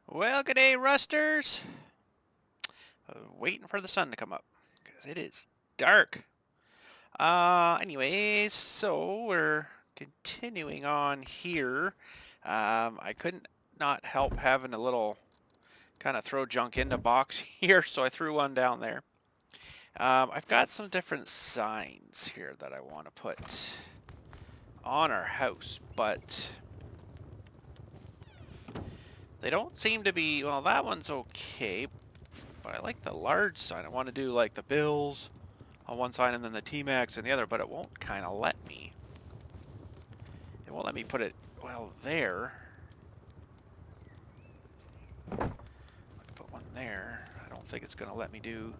Well, good day, Rusters. Waiting for the sun to come up because it is dark. Anyways, so we're continuing on here. I couldn't not help having a little kind of throw junk into box here, so I threw one down there. I've got some different signs here that I want to put on our house, but they don't seem to be, well, that one's okay, but I like the large sign. I want to do like the Bills on one side and then the T-Max on the other, but it won't kind of let me. It won't let me put it, well, there. I can put one there. I don't think it's going to let me do.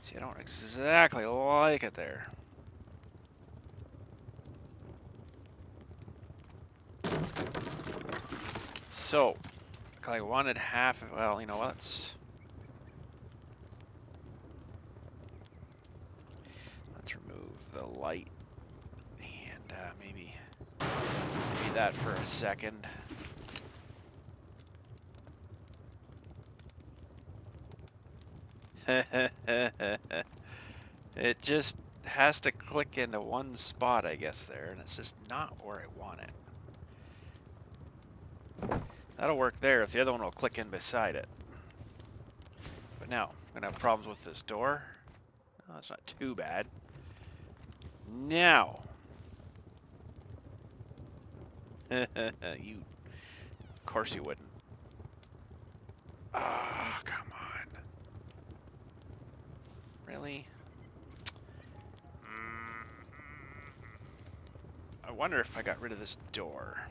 See, I don't exactly like it there. So, I wanted half of, well, you know what, let's remove the light and maybe that for a second. It just has to click into one spot, I guess, there, and it's just not where I want it. That'll work there if the other one will click in beside it. But now, I'm going to have problems with this door. Oh, that's not too bad. Now. Of course you wouldn't. Ah, oh, come on. Really? I wonder if I got rid of this door.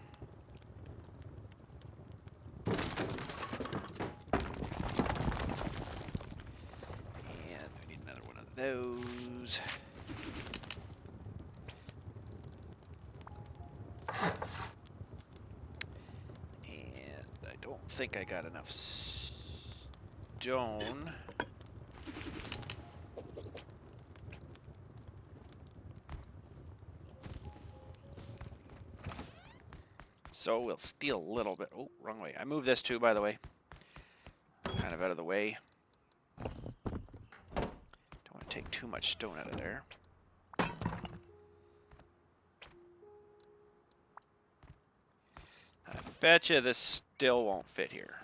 And we need another one of those. And I don't think I got enough stone. So we'll steal a little bit. Oh, wrong way. I moved this too, by the way. Kind of out of the way. Don't want to take too much stone out of there. I bet you this still won't fit here.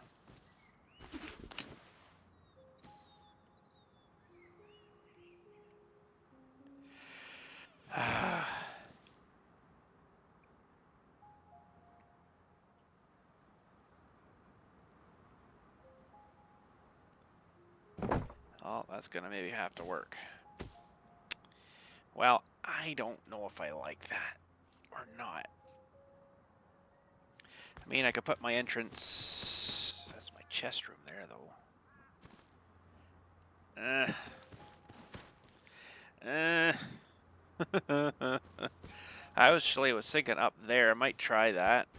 Oh, that's gonna maybe have to work. Well, I don't know if I like that or not. I mean, I could put my entrance... That's my chest room there, though. I actually was thinking up there. I might try that.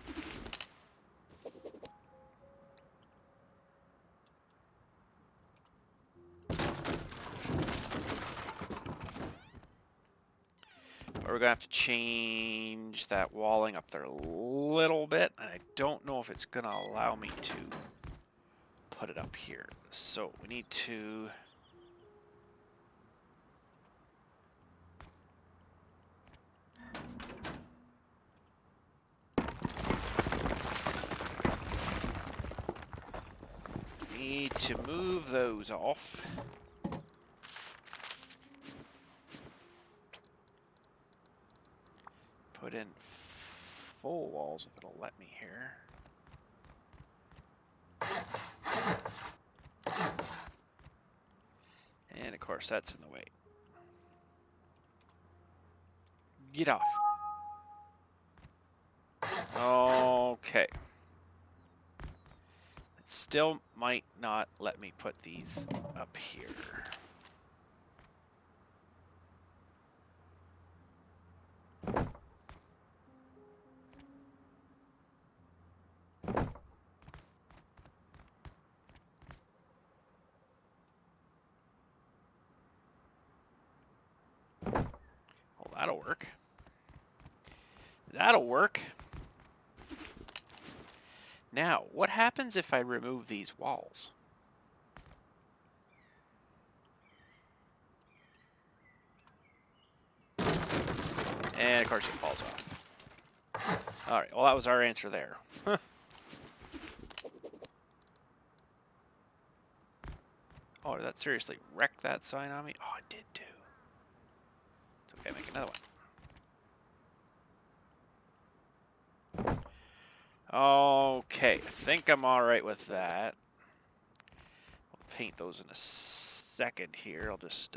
But we're going to have to change that walling up there a little bit. And I don't know if it's going to allow me to put it up here. So we need to... Need to move those off. Put in full walls if it'll let me here. And of course that's in the way. Get off. Okay. It still might not let me put these up here. Well, that'll work. That'll work. Now, what happens if I remove these walls? And of course it falls off. Alright, well that was our answer there. Oh, did that seriously wreck that sign on me? Oh, it did too. It's okay, make another one. Okay, I think I'm alright with that. I'll paint those in a second here. I'll just,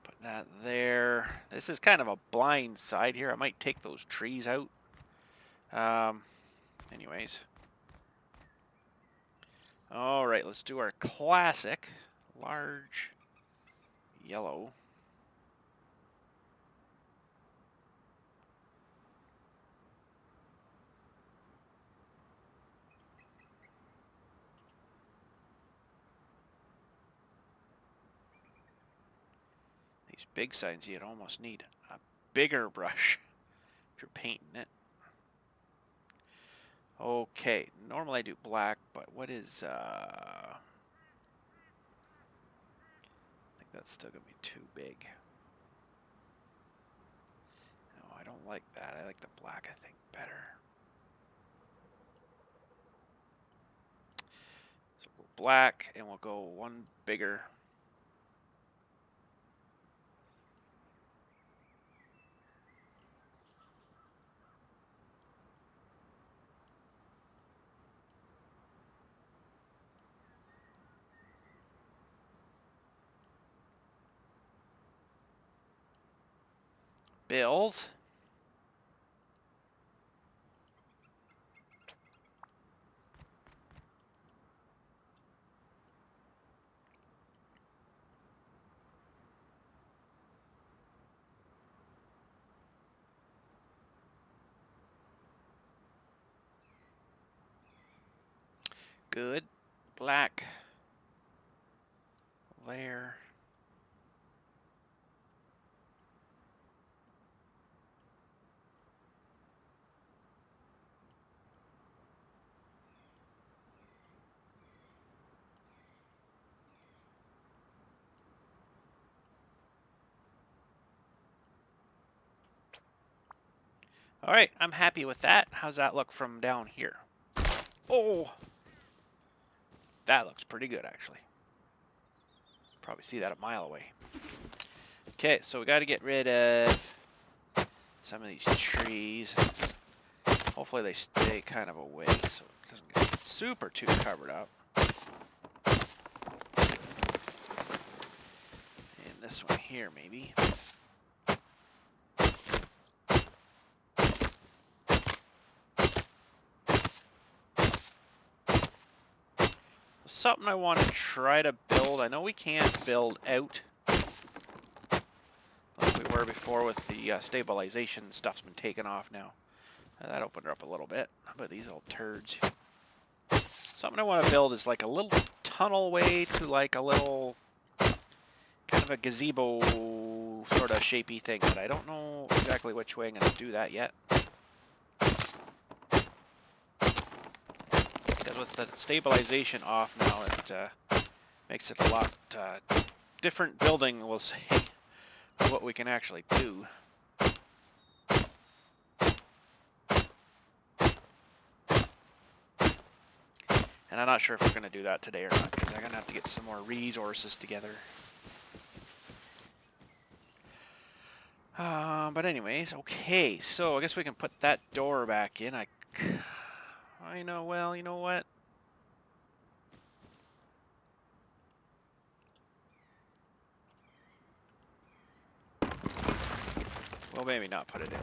put that there. This is kind of a blind side here. I might take those trees out. Anyways. Alright, let's do our classic large yellow. These big signs, you'd almost need a bigger brush if you're painting it. Okay, normally I do black, but what is, I think that's still going to be too big. No, I don't like that. I like the black, I think, better. So we'll go black, and we'll go one bigger. Bills. Good. Black. There. All right, I'm happy with that. How's that look from down here? Oh, that looks pretty good, actually. Probably see that a mile away. Okay, so we got to get rid of some of these trees. Hopefully they stay kind of away so it doesn't get super too covered up. And this one here, maybe. Something I want to try to build. I know we can't build out like we were before with the stabilization stuff's been taken off now. That opened her up a little bit. How about these little turds? Something I want to build is like a little tunnel way to like a little kind of a gazebo sort of shapey thing, but I don't know exactly which way I'm going to do that yet. Because with the stabilization off now, it makes it a lot different building, we'll say, of what we can actually do. And I'm not sure if we're going to do that today or not, because I'm going to have to get some more resources together. But anyways, okay, so I guess we can put that door back in. I know, well, you know what? Well, maybe not put it in.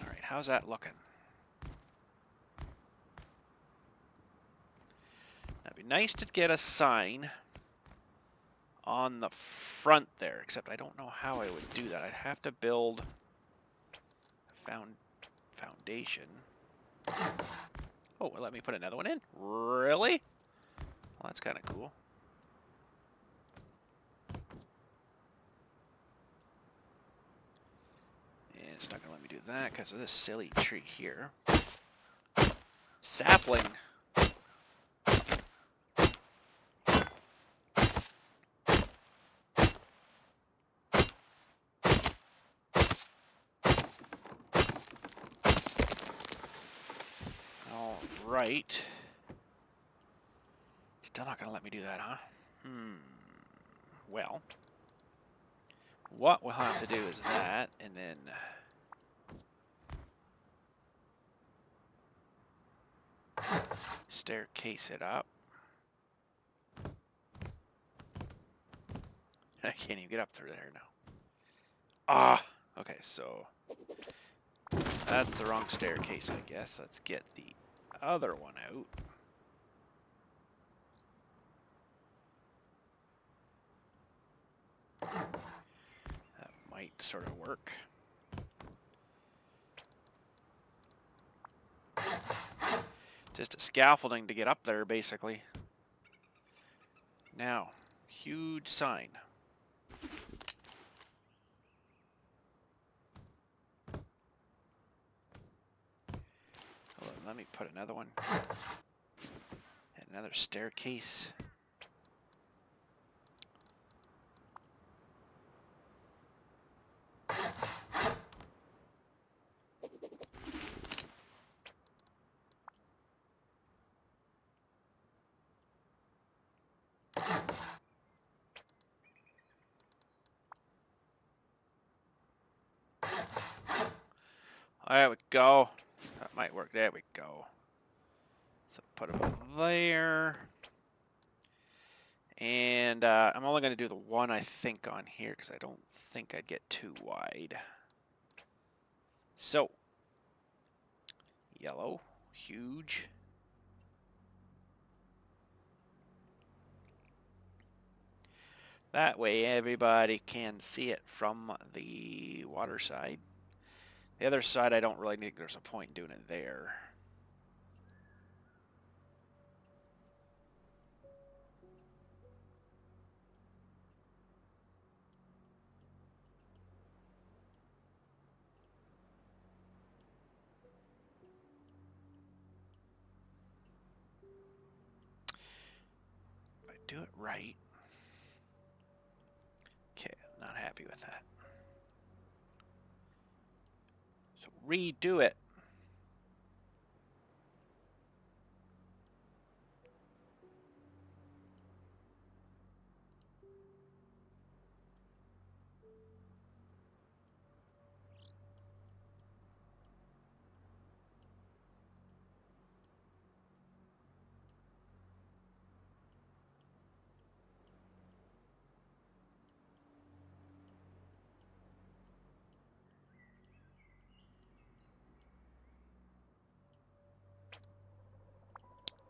Alright, how's that looking? It'd be nice to get a sign on the front there, except I don't know how I would do that. I'd have to build a foundation. Oh, well, let me put another one in. Really? Well, that's kind of cool. it's not going to let me do that because of this silly tree here. Sapling. All right. Still not going to let me do that, huh? Well, what we'll have to do is that, and then staircase it up. I can't even get up through there now. Ah! Okay, so that's the wrong staircase, I guess. Let's get the other one out. That might sort of work. Just a scaffolding to get up there, basically. Now, huge sign. Hold on, let me put another one. And another staircase. There we go. That might work. There we go. So put them there. And I'm only going to do the one, I think, on here because I don't think I'd get too wide. So, yellow, huge. That way everybody can see it from the water side. The other side, I don't really think there's a point in doing it there. If I do it right. Okay, not happy with that. So redo it.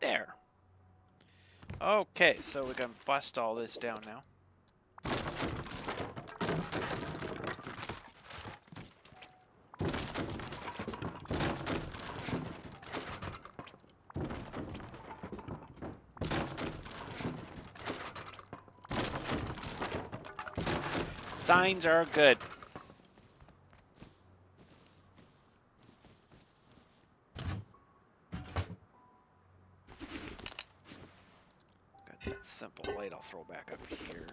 There. Okay, so we can bust all this down now. Signs are good. Got that simple light I'll throw back up here.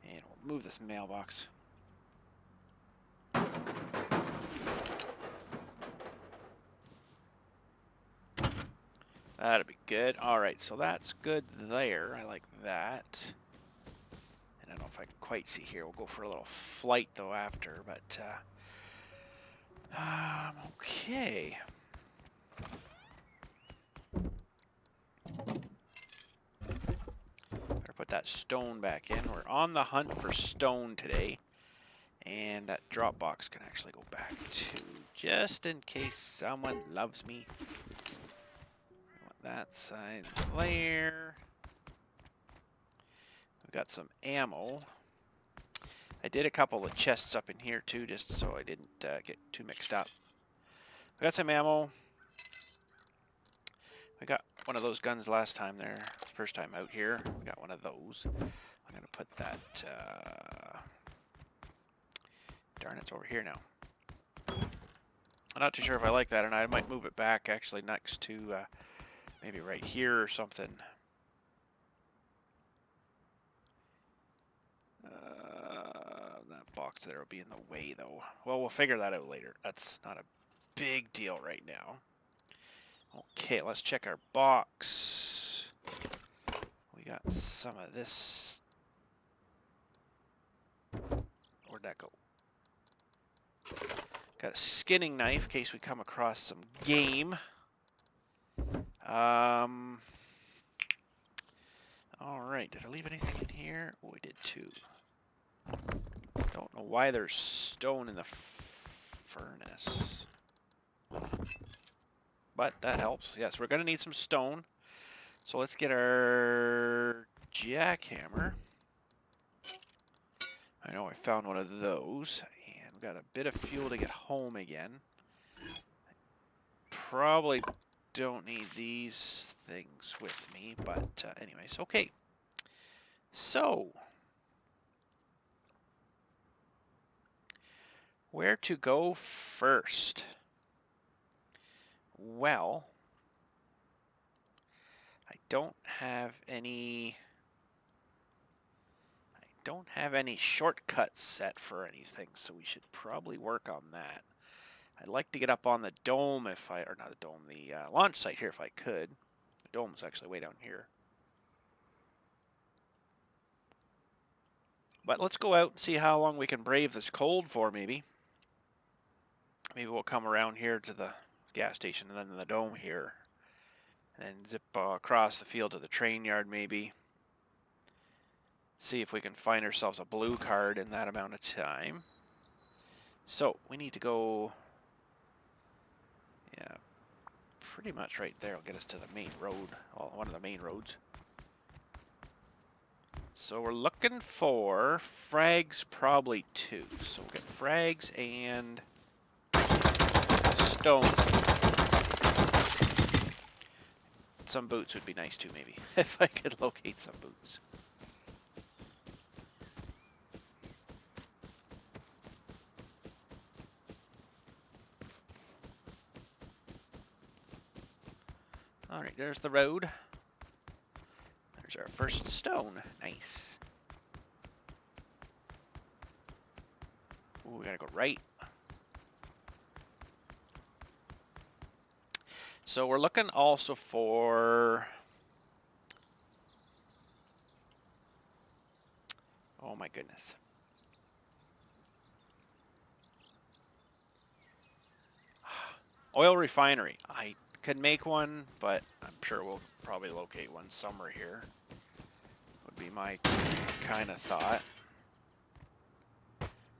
And we'll move this mailbox. That'll be good. Alright, so that's good there. I like that. And I don't know if I can quite see here. We'll go for a little flight though after, but okay. Better put that stone back in. We're on the hunt for stone today. And that drop box can actually go back too, just in case someone loves me. That side there. We've got some ammo. I did a couple of chests up in here too, just so I didn't get too mixed up. We got some ammo. We got one of those guns last time there. First time out here. We got one of those. I'm going to put that Darn, it's over here now. I'm not too sure if I like that or not. I might move it back actually next to maybe right here or something. That box there will be in the way though. Well, we'll figure that out later. That's not a big deal right now. Okay, let's check our box. We got some of this. Where'd that go? Got a skinning knife in case we come across some game. Alright, did I leave anything in here? Oh, I did too. Don't know why there's stone in the furnace. But that helps. Yes, we're going to need some stone. So let's get our jackhammer. I know I found one of those. And we got a bit of fuel to get home again. Probably don't need these things with me, but anyways, okay. So, where to go first? Well, I don't have any shortcuts set for anything, so we should probably work on that. I'd like to get up on the dome or not the dome, the launch site here if I could. The dome's actually way down here. But let's go out and see how long we can brave this cold for, maybe. Maybe we'll come around here to the gas station and then the dome here. And zip across the field to the train yard, maybe. See if we can find ourselves a blue card in that amount of time. So, we need to go... Yeah, pretty much right there will get us to the main road. Well, one of the main roads. So we're looking for frags, probably 2. So we'll get frags and stone. Some boots would be nice too, maybe, if I could locate some boots. Alright, there's the road. There's our first stone. Nice. Ooh, we gotta go right. So we're looking also for... Oh my goodness. Oil refinery. I could make one, but I'm sure we'll probably locate one somewhere here. Would be my kind of thought.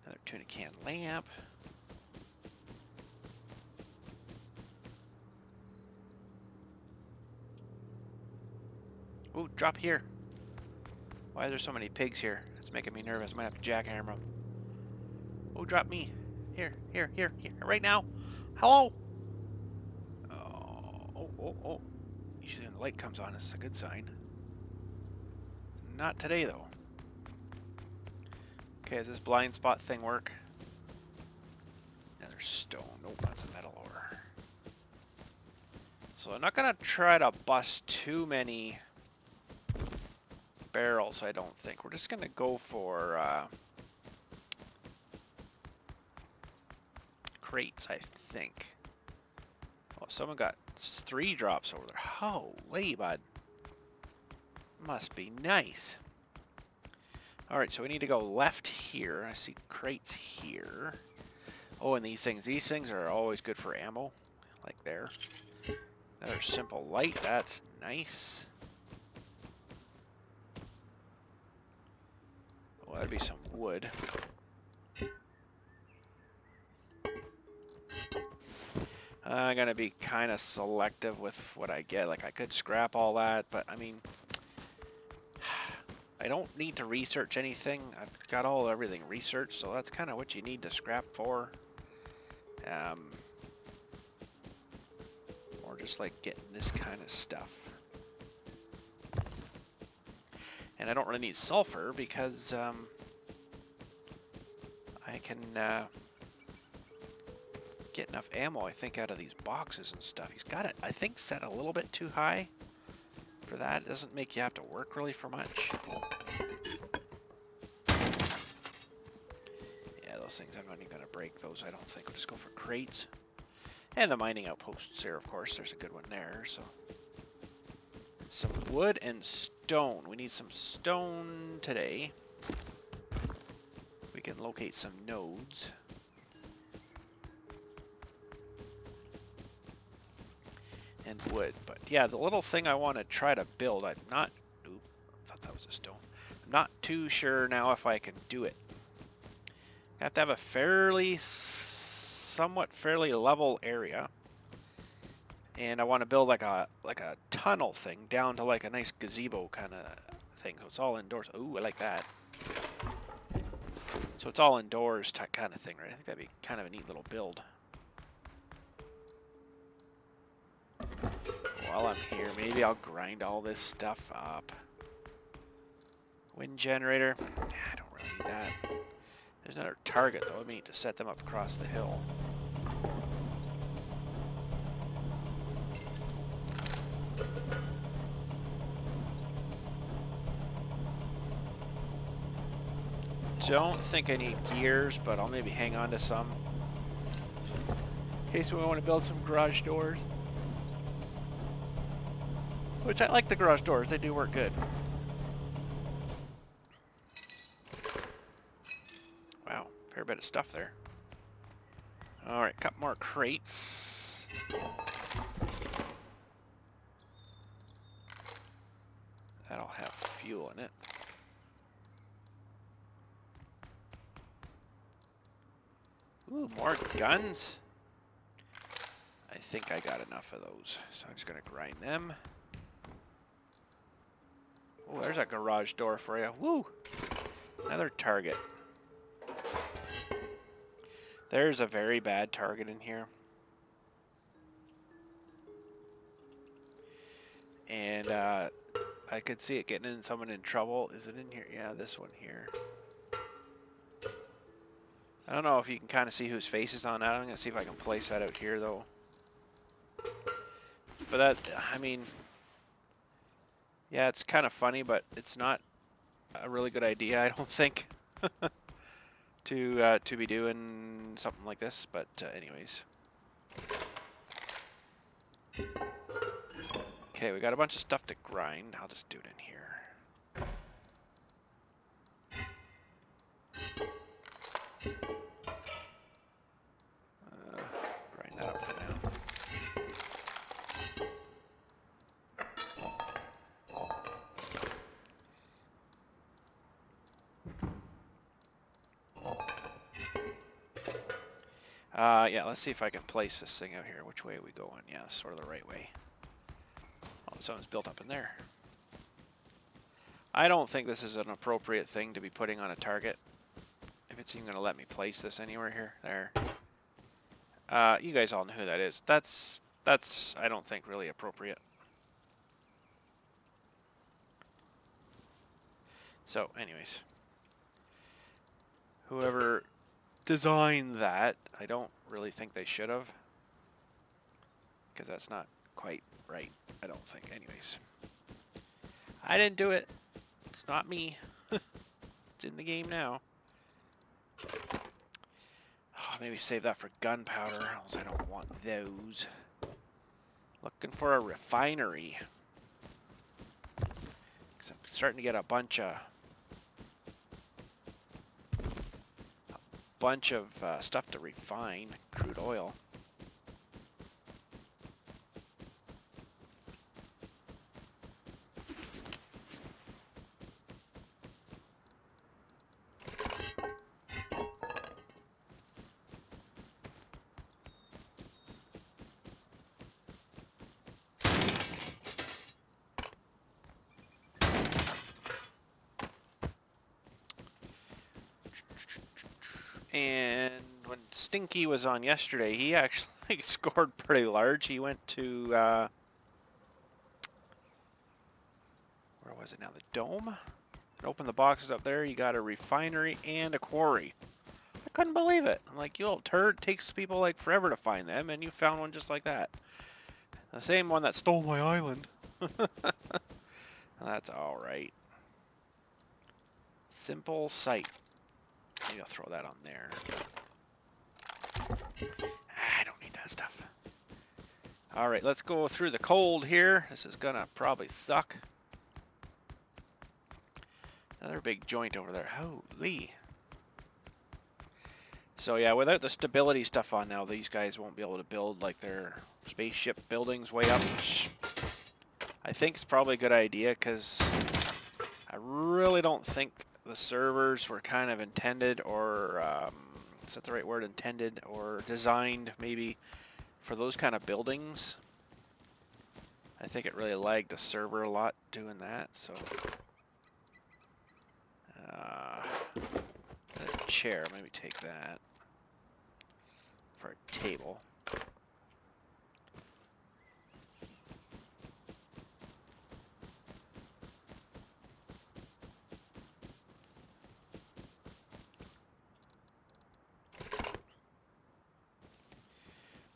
Another tuna can lamp. Ooh, drop here. Why are there so many pigs here? It's making me nervous. I might have to jackhammer them. Oh, drop me. Here, here, here, here. Right now. Hello? Oh. Usually when the light comes on, it's a good sign. Not today, though. Okay, does this blind spot thing work? Another stone. Nope, that's a metal ore. So I'm not going to try to bust too many barrels, I don't think. We're just going to go for crates, I think. Oh, someone got 3 drops over there. Holy, bud. Must be nice. Alright, so we need to go left here. I see crates here. Oh, and these things are always good for ammo. Like there. Another simple light. That's nice. Oh, that'd be some wood. I'm gonna be kind of selective with what I get. Like, I could scrap all that, but I mean, I don't need to research anything. I've got everything researched, so that's kind of what you need to scrap for. Or just like getting this kind of stuff. And I don't really need sulfur because I I can get enough ammo, I think, out of these boxes and stuff. He's got it, I think, set a little bit too high for that. It doesn't make you have to work really for much. Yeah, those things, I'm not even going to break those, I don't think. We'll just go for crates. And the mining outposts here, of course. There's a good one there, so. Some wood and stone. We need some stone today. We can locate some nodes. And wood. But yeah, the little thing I want to try to build, I'm not... Oop, I thought that was a stone. I'm not too sure now if I can do it. I have to have a somewhat fairly level area. And I want to build like a tunnel thing down to like a nice gazebo kind of thing. So it's all indoors. Ooh, I like that. So it's all indoors type kind of thing, right? I think that'd be kind of a neat little build. While I'm here, maybe I'll grind all this stuff up. Wind generator. I don't really need that. There's another target though. I need to set them up across the hill. Don't think I need gears, but I'll maybe hang on to some in case we want to build some garage doors. Which I like the garage doors, they do work good. Wow, fair bit of stuff there. Alright, couple more crates. That'll have fuel in it. Ooh, more guns. I think I got enough of those, so I'm just gonna grind them. Oh, there's a garage door for you. Woo! Another target. There's a very bad target in here. And I could see it getting in someone in trouble. Is it in here? Yeah, this one here. I don't know if you can kind of see whose face is on that. I'm going to see if I can place that out here, though. But that, I mean, yeah, it's kind of funny, but it's not a really good idea, I don't think, to be doing something like this. But anyways. Okay, we got a bunch of stuff to grind. I'll just do it in here. Grind that up for now. Yeah, let's see if I can place this thing out here. Which way are we going? Yeah, sort of the right way. Oh, someone's built up in there. I don't think this is an appropriate thing to be putting on a target. If it's even going to let me place this anywhere here. There. You guys all know who that is. That's I don't think, really appropriate. So, anyways. Whoever designed that, I don't really think they should have. Because that's not quite right, I don't think. Anyways. I didn't do it. It's not me. It's in the game now. Oh, maybe save that for gunpowder, else I don't want those. Looking for a refinery. 'Cause I'm starting to get a bunch of stuff to refine, crude oil. And when Stinky was on yesterday, he actually scored pretty large. He went to, where was it now? The Dome? Open the boxes up there. You got a refinery and a quarry. I couldn't believe it. I'm like, you old turd, takes people like forever to find them, and you found one just like that. The same one that stole my island. That's alright. Simple sight. Maybe I'll throw that on there. I don't need that stuff. Alright, let's go through the cold here. This is gonna probably suck. Another big joint over there. Holy. So yeah, without the stability stuff on now, these guys won't be able to build like their spaceship buildings way up. I think it's probably a good idea because I really don't think the servers were kind of intended or, is that the right word, intended or designed maybe for those kind of buildings. I think it really lagged the server a lot doing that, so. A chair, maybe take that for a table.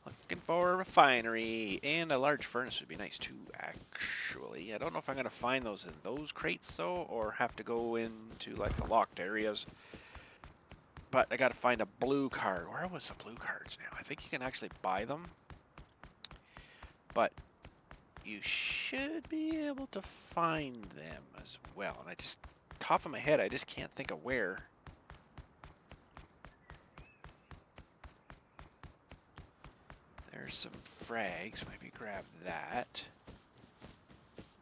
Looking for a refinery, and a large furnace would be nice too, actually. I don't know if I'm going to find those in those crates, though, or have to go into, like, the locked areas. But I got to find a blue card. Where was the blue cards now? I think you can actually buy them. But you should be able to find them as well. And I just, top of my head, I just can't think of where. There's some frags. Maybe grab that.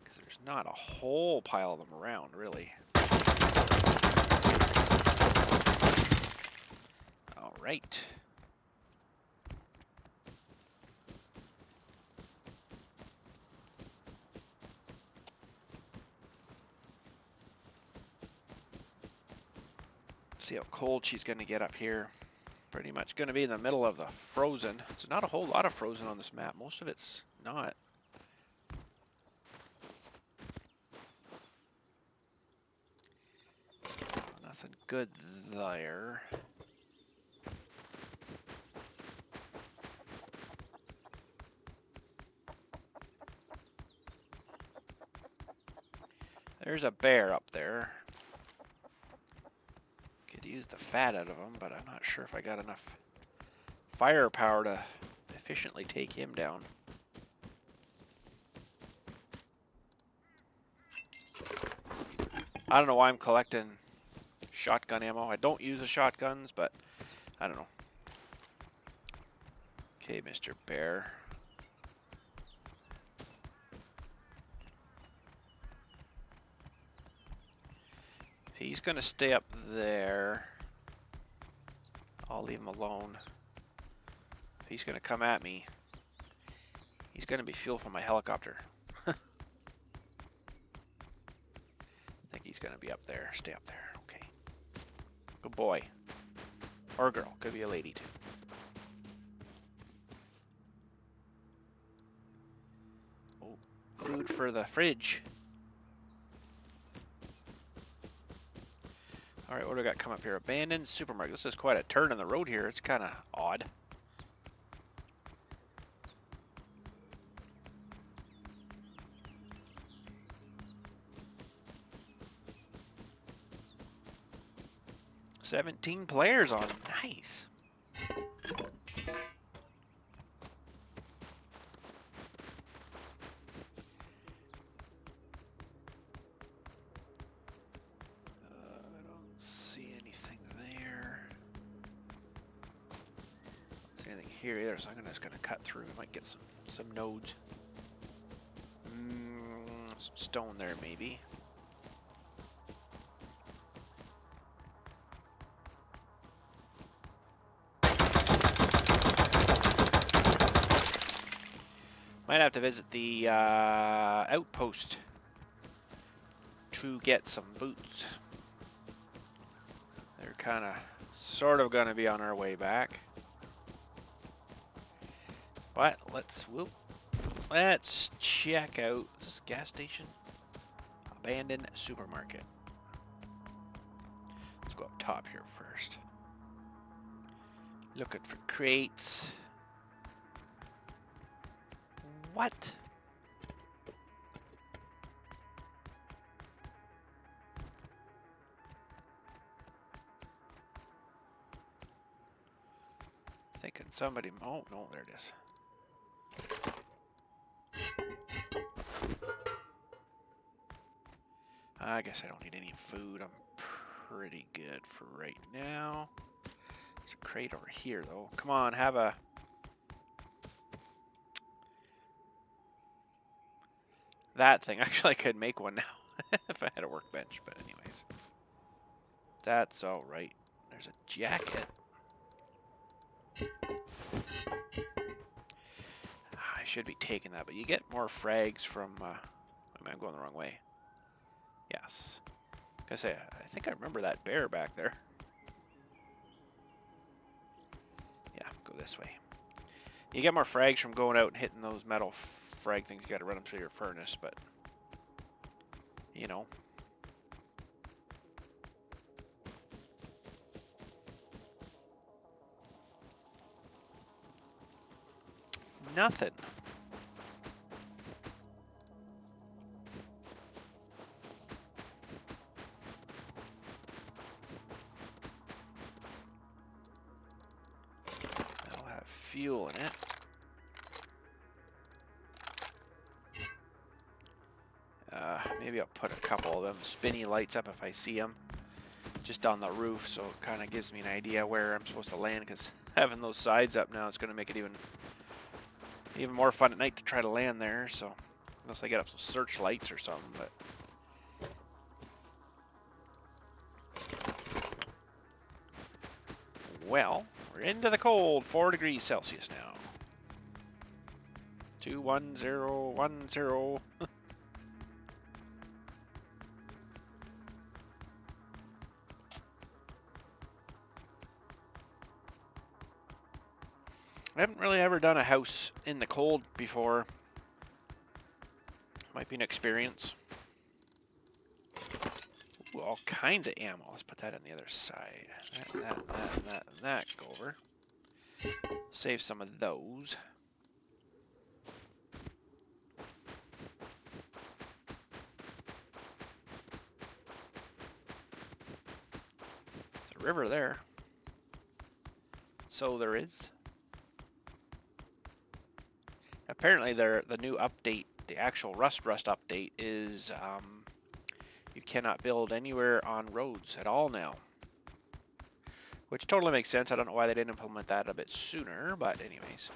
Because there's not a whole pile of them around, really. All right. See how cold she's going to get up here. Pretty much going to be in the middle of the frozen. It's not a whole lot of frozen on this map. Most of it's not. Nothing good there. There's a bear up there. Could use the fat out of him, but I'm not sure if I got enough firepower to efficiently take him down. I don't know why I'm collecting shotgun ammo. I don't use the shotguns, but I don't know. Okay, Mr. Bear. If he's going to stay up there, I'll leave him alone. If he's going to come at me, he's going to be fuel for my helicopter. I think he's going to be up there. Stay up there. Okay. Good boy. Or girl. Could be a lady, too. Oh, food for the fridge. Alright, what do we got come up here? Abandoned supermarket. This is quite a turn in the road here. It's kind of odd. "17 players on. Nice. I don't see anything there. Don't see anything here either, so I'm just gonna cut through. We might get some nodes. Some stone there, maybe. Might have to visit the outpost to get some boots. They're kind of, sort of going to be on our way back. But let's check out this gas station. Abandoned supermarket. Let's go up top here first. Looking for crates. What? Thinking somebody... Oh, no, there it is. I guess I don't need any food. I'm pretty good for right now. There's a crate over here, though. Come on, have a... That thing. Actually, I could make one now if I had a workbench, but anyways. That's all right. There's a jacket. I should be taking that, but you get more frags from... I'm going the wrong way. Yes. I say, I think I remember that bear back there. Yeah, go this way. You get more frags from going out and hitting those metal frag things. You got to run them through your furnace, but... You know. Nothing. That'll have fuel in it. Maybe I'll put a couple of them spinny lights up if I see them. Just on the roof, so it kind of gives me an idea where I'm supposed to land, because having those sides up now is going to make it even more fun at night to try to land there, so unless I get up some searchlights or something, but well, we're into the cold, 4 degrees Celsius now. 21010. I haven't really ever done a house in the cold before. Might be an experience. Ooh, all kinds of ammo. Let's put that on the other side. That. Go over. Save some of those. There's a river there. So there is. Apparently the new update, the actual Rust update is you cannot build anywhere on roads at all now. Which totally makes sense. I don't know why they didn't implement that a bit sooner, but anyways.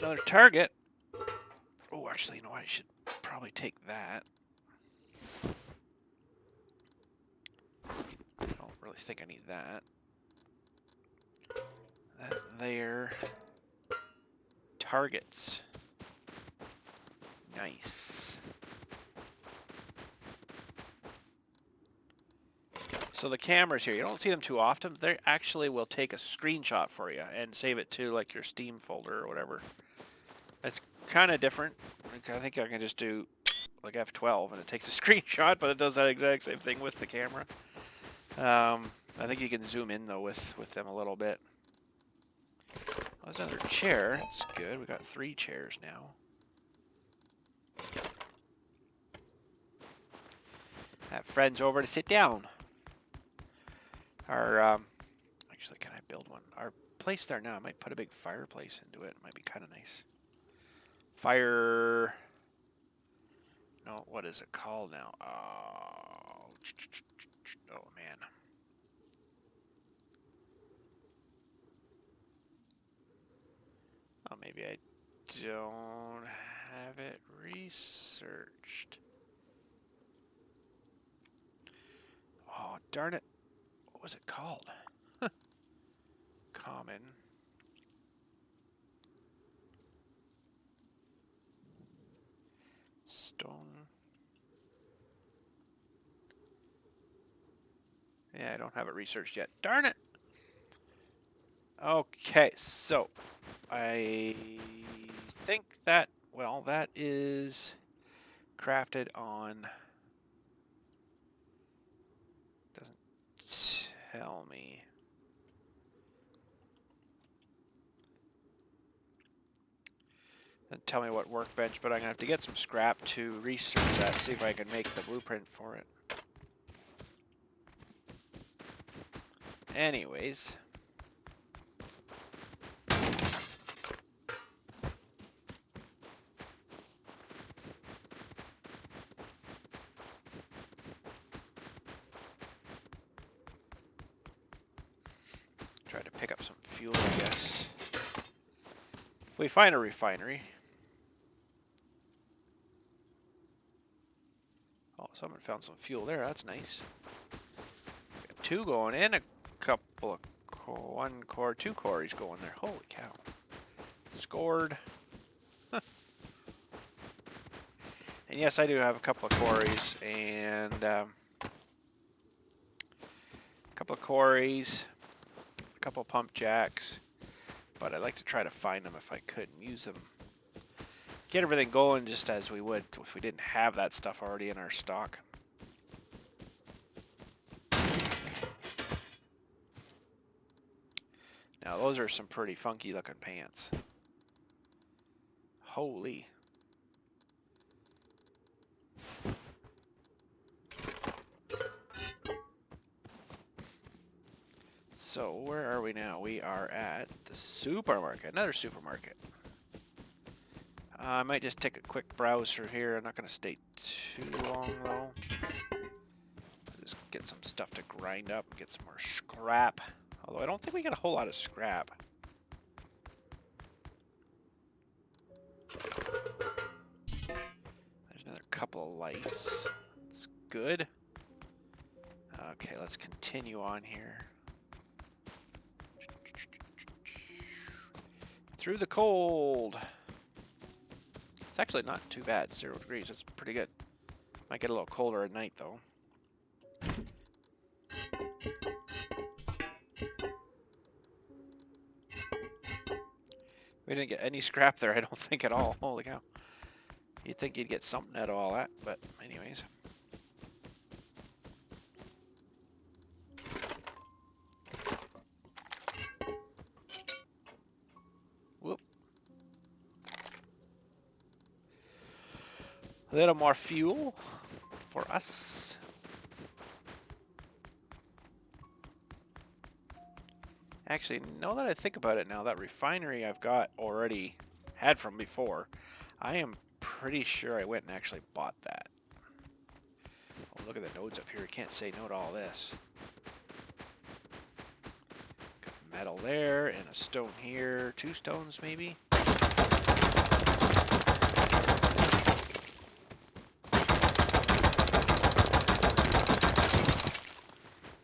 Another target. Oh, actually, you know what? I should probably take that. I don't really think I need that. That there. Targets. Nice. So the cameras here, you don't see them too often, but they actually will take a screenshot for you and save it to like your Steam folder or whatever. That's kind of different. I think I can just do like F12 and it takes a screenshot, but it does that exact same thing with the camera. I think you can zoom in though with them a little bit. Oh, there's another chair. That's good. We got 3 chairs now. Have friends over to sit down. Our actually, can I build one? Our place there now, I might put a big fireplace into it. It might be kind of nice. Fire. No, what is it called now? Oh man. Oh, maybe I don't have it researched. Oh, darn it. What was it called? Common. Stone. Yeah, I don't have it researched yet. Darn it! Okay, so I think that, well, that is crafted on tell me. Doesn't tell me what workbench, but I'm gonna have to get some scrap to research that, see if I can make the blueprint for it. Anyways. Try to pick up some fuel, I guess. We find a refinery. Oh, someone found some fuel there. That's nice. Got 2 going in, a couple of two quarries going there. Holy cow! Scored. And yes, I do have a couple of quarries and a couple of pump jacks. But I'd like to try to find them if I could and use them. Get everything going just as we would if we didn't have that stuff already in our stock. Now those are some pretty funky looking pants. Holy. So where are we now? We are at the supermarket, another supermarket. I might just take a quick browse through here. I'm not going to stay too long though. Just get some stuff to grind up, get some more scrap. Although I don't think we got a whole lot of scrap. There's another couple of lights. That's good. Okay, let's continue on here. Through the cold. It's actually not too bad, 0 degrees. It's pretty good. Might get a little colder at night though. We didn't get any scrap there, I don't think at all. Holy cow. You'd think you'd get something out of all that, but anyways. Whoop. A little more fuel for us. Actually, now that I think about it now, that refinery I've got already had from before, I am pretty sure I went and actually bought that. Oh, look at the nodes up here. You can't say no to all this. Got metal there and a stone here. 2 stones maybe.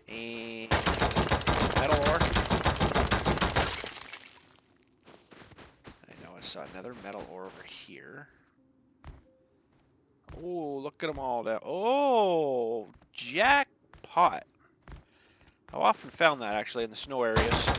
And metal ore. I know I saw another metal ore over here. Oh, look at them all there. Oh, jackpot. I've often found that actually in the snow areas.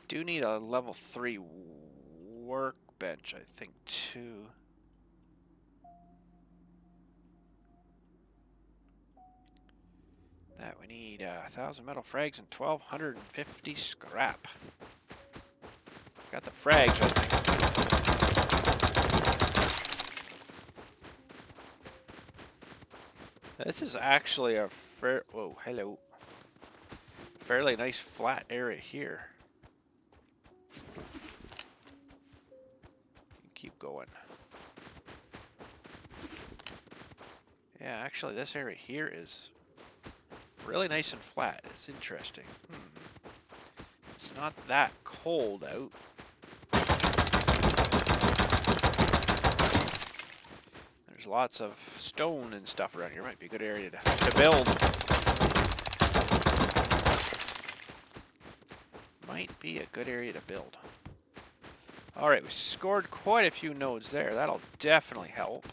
Do need a level 3 workbench, I think, too. That we need 1,000 metal frags and 1,250 scrap. Got the frags, I think. This is actually a fairly nice flat area here. Keep going. Yeah, actually this area here is really nice and flat. It's interesting. It's not that cold out. There's There's lots of stone and stuff around here. Might be a good area to build. Might be a good area to build. Alright, we scored quite a few nodes there. That'll definitely help.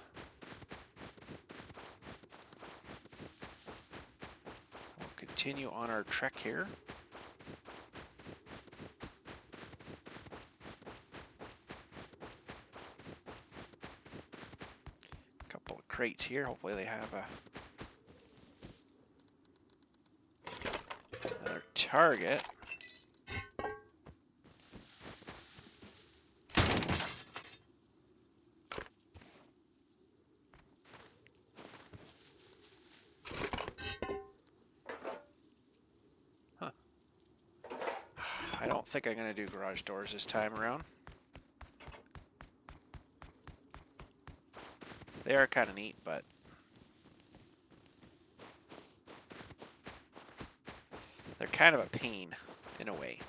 We'll continue on our trek here. Couple of crates here. Hopefully they have another target. I don't think I'm going to do garage doors this time around. They are kind of neat, but they're kind of a pain in a way.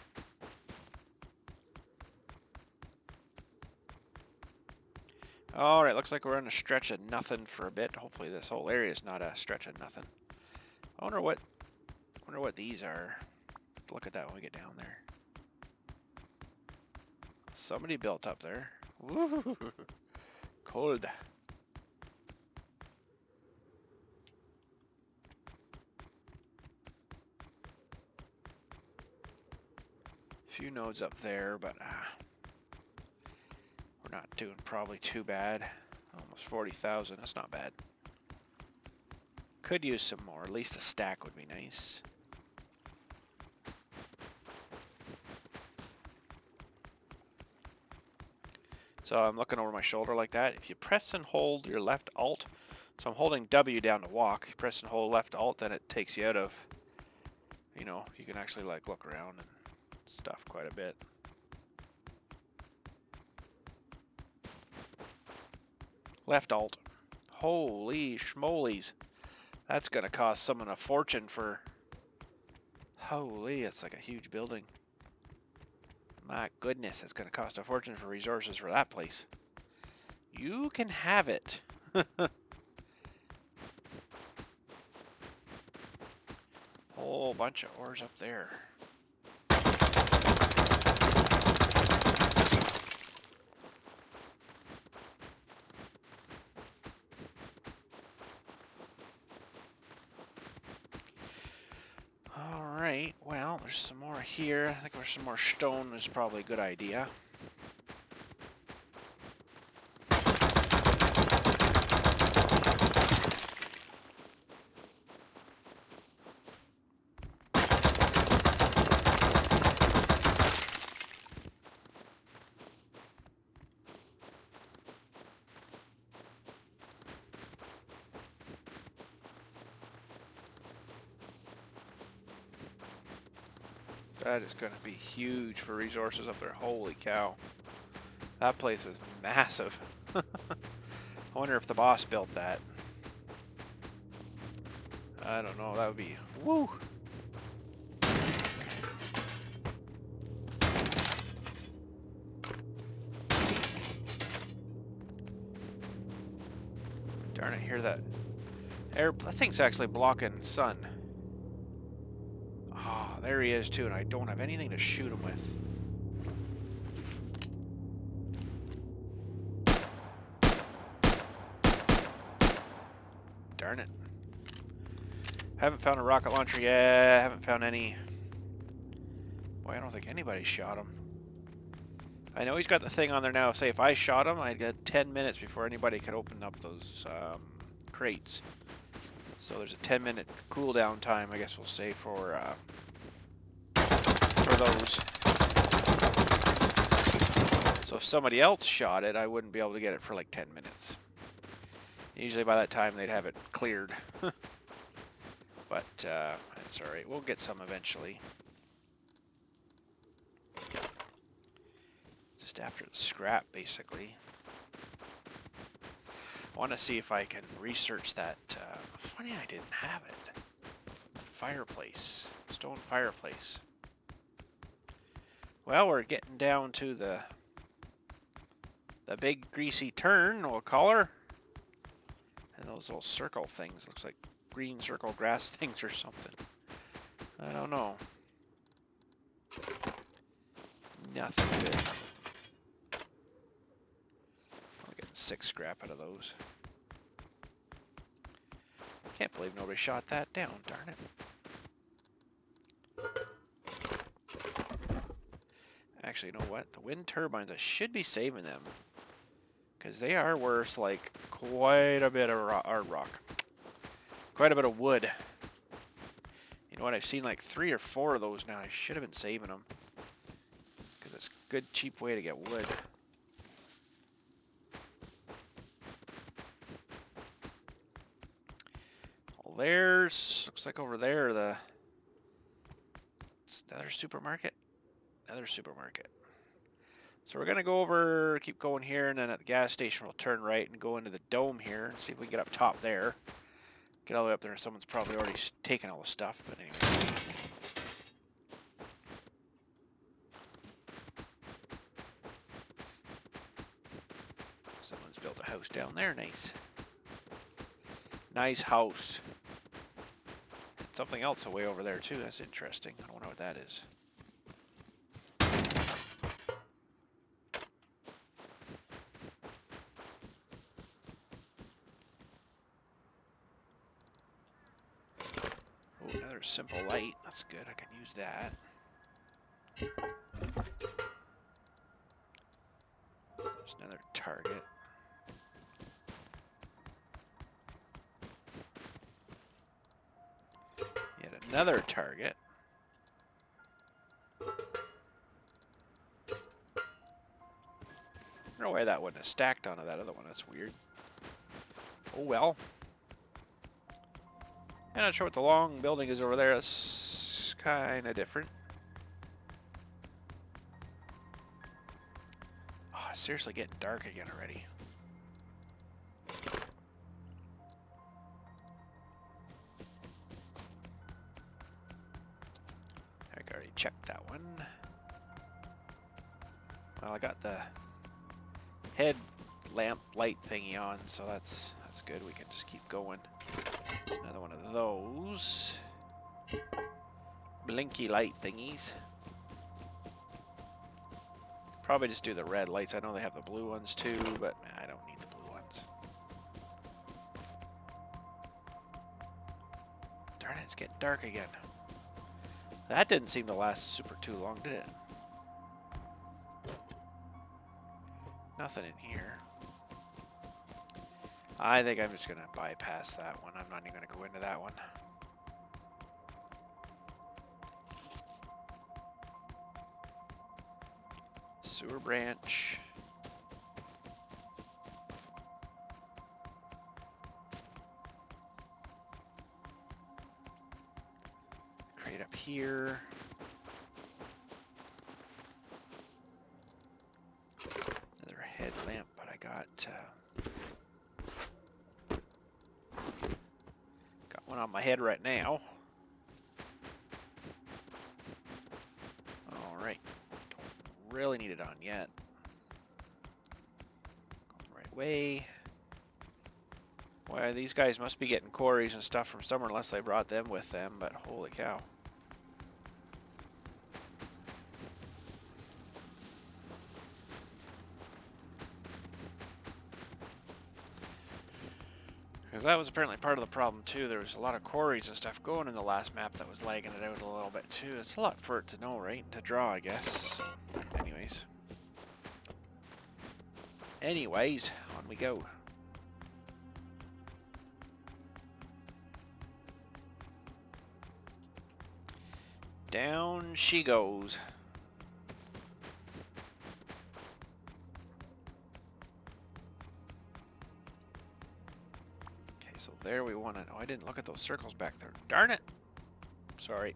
Alright, looks like we're on a stretch of nothing for a bit. Hopefully this whole area is not a stretch of nothing. I wonder what these are. Look at that when we get down there. Somebody built up there. Woo! Cold. Few nodes up there, but we're not doing probably too bad. Almost 40,000. That's not bad. Could use some more. At least a stack would be nice. So I'm looking over my shoulder like that. If you press and hold your left alt, so I'm holding W down to walk. You press and hold left alt, then it takes you out of, you know, you can actually like look around and stuff quite a bit. Left alt. Holy schmolies. That's going to cost someone a fortune for... Holy, it's like a huge building. My goodness, it's going to cost a fortune for resources for that place. You can have it. Whole bunch of ores up there. Alright, well, there's some more here. I think there's some more stone is probably a good idea. That is going to be huge for resources up there. Holy cow. That place is massive. I wonder if the boss built that. I don't know. That would be... Woo! Darn it, hear that. That thing's actually blocking sun. There he is too, and I don't have anything to shoot him with. Darn it. Haven't found a rocket launcher yet. Haven't found any. Boy, I don't think anybody shot him. I know he's got the thing on there now. Say if I shot him, I'd get 10 minutes before anybody could open up those crates. So there's a 10-minute cooldown time, I guess we'll say, for those. So if somebody else shot it, I wouldn't be able to get it for like 10 minutes. Usually by that time they'd have it cleared. But that's alright, we'll get some eventually. Just after the scrap, basically. I want to see if I can research that. Funny I didn't have it. Fireplace. Stone fireplace. Well, we're getting down to the big greasy turn, we'll call her. And those little circle things, looks like green circle grass things or something. I don't know. Nothing good. I'll get 6 scrap out of those. Can't believe nobody shot that down, darn it. Actually, you know what? The wind turbines, I should be saving them. Because they are worth, like, quite a bit of rock. Quite a bit of wood. You know what? I've seen like 3 or 4 of those now. I should have been saving them. Because it's a good, cheap way to get wood. Well, there's... Looks like over there, it's another supermarket. Another supermarket. So we're going to go over, keep going here, and then at the gas station we'll turn right and go into the dome here and see if we can get up top there. Get all the way up there. Someone's probably already taken all the stuff, but anyway. Someone's built a house down there. Nice. Nice house. Something else away over there too. That's interesting. I don't know what that is. Oh, another simple light. That's good. I can use that. There's another target. Yet another target. I don't know why that wouldn't have stacked onto that other one. That's weird. Oh well. I'm not sure what the long building is over there. It's kind of different. Oh, it's seriously getting dark again already. I already checked that one. Well, I got the head lamp light thingy on, so that's good. We can just keep going. There's another one of those blinky light thingies. Probably just do the red lights. I know they have the blue ones too, but I don't need the blue ones. Darn it, it's getting dark again. That didn't seem to last super too long, did it? Nothing in here. I think I'm just going to bypass that one. I'm not even going to go into that one. Sewer branch. Crate up here. Another headlamp, but I got one on my head right now. All right. Don't really need it on yet. Going the right way. Well, these guys must be getting quarries and stuff from somewhere unless they brought them with them, but holy cow. Because that was apparently part of the problem too. There was a lot of quarries and stuff going in the last map that was lagging it out a little bit too. It's a lot for it to know, right? To draw, I guess. So, anyways, on we go. Down she goes. Okay, so there we want it. Oh, I didn't look at those circles back there. Darn it! Sorry.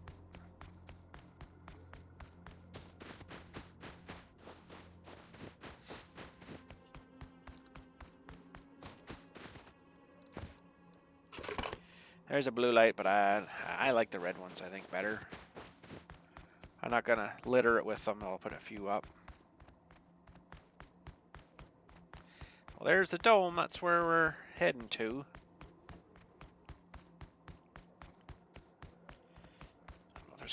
There's a blue light, but I like the red ones, I think, better. I'm not going to litter it with them. I'll put a few up. Well, there's the dome. That's where we're heading to.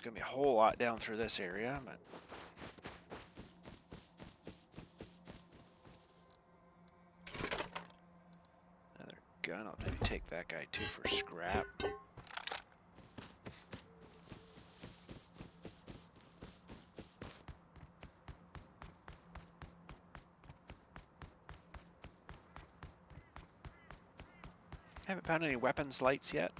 going to be a whole lot down through this area, but... Another gun. I'll maybe take that guy too for scrap. Haven't found any weapons lights yet.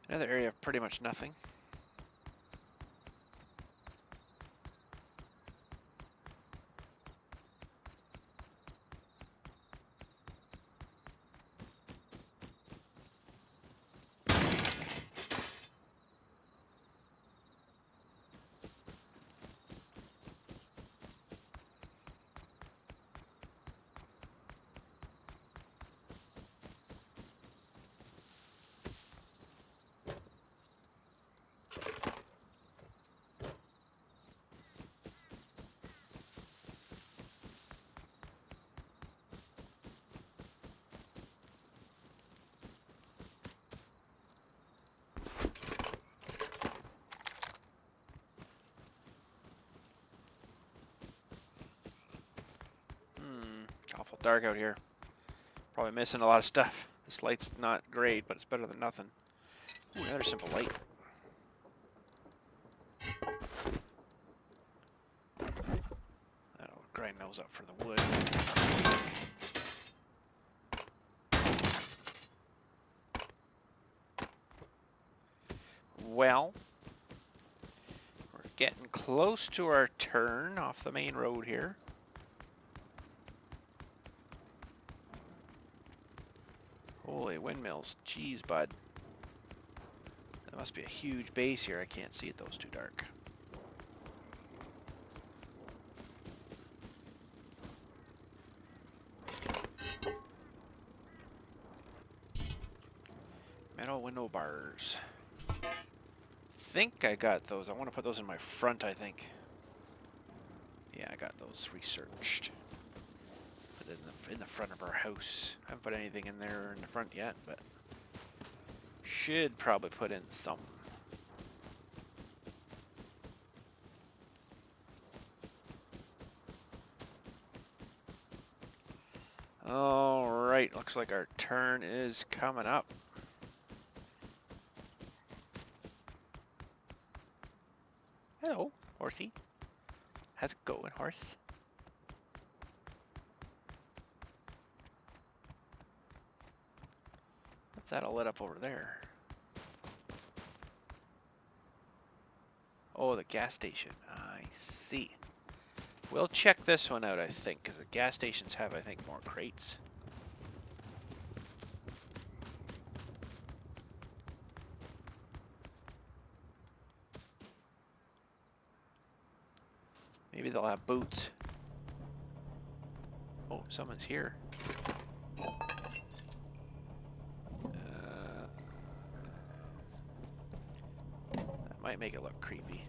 Another area of pretty much nothing. Awful dark out here. Probably missing a lot of stuff. This light's not great, but it's better than nothing. Ooh, another simple light. That'll grind those up for the wood. Well, we're getting close to our turn off the main road here. Holy windmills. Jeez, bud. There must be a huge base here. I can't see it though, it's too dark. Metal window bars. Think I got those. I want to put those in my front, I think. Yeah, I got those researched. Put it in the front of our house. I haven't put anything in there in the front yet, but should probably put in some. Alright, looks like our turn is coming up. Hello, horsey. How's it going, horse? What's that all lit up over there? Oh, the gas station. I see. We'll check this one out, I think, because the gas stations have, I think, more crates. Maybe they'll have boots. Oh, someone's here. That might make it look creepy.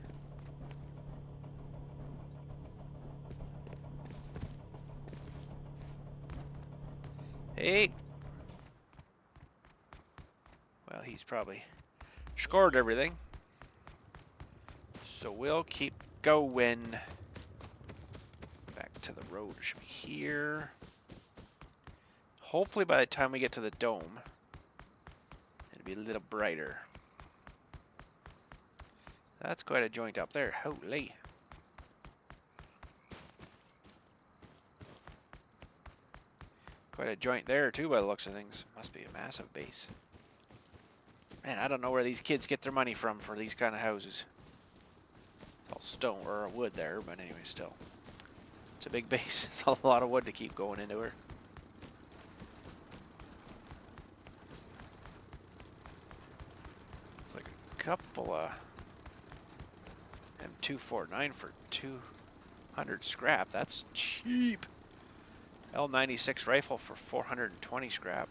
Hey! Well, he's probably scored everything. So we'll keep going. Back to the road. It should be here. Hopefully by the time we get to the dome, it'll be a little brighter. That's quite a joint up there. Holy. Quite a joint there too by the looks of things. Must be a massive base. Man, I don't know where these kids get their money from for these kind of houses. It's all stone or wood there, but anyway, still. It's a big base. It's a lot of wood to keep going into her. It's like a couple of M249 for 200 scrap. That's cheap. L96 rifle for 420 scrap.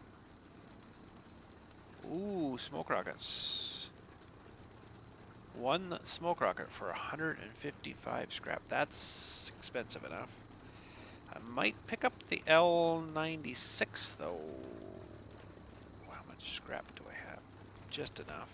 Ooh, smoke rockets. One smoke rocket for 155 scrap. That's expensive enough. I might pick up the L96 though. How much scrap do I have? Just enough.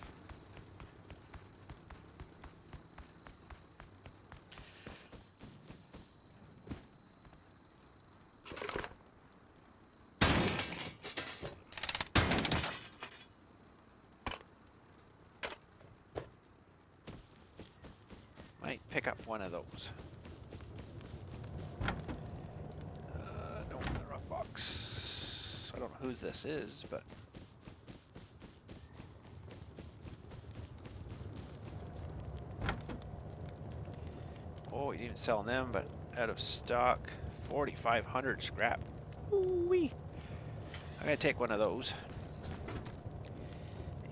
Might pick up one of those. No, the rock box. I don't know whose this is, but oh, you didn't sell them, but out of stock. 4,500 scrap. Ooh-wee. I'm gonna take one of those.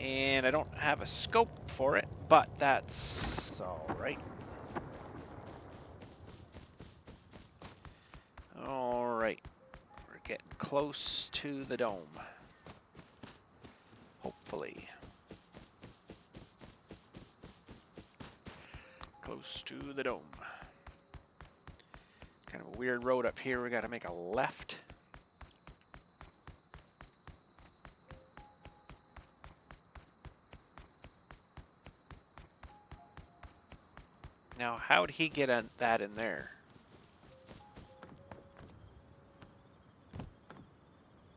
And I don't have a scope for it, but that's alright. Alright. We're getting close to the dome. Hopefully. Close to the dome. Kind of a weird road up here. We gotta make a left. Now, how'd he get that in there?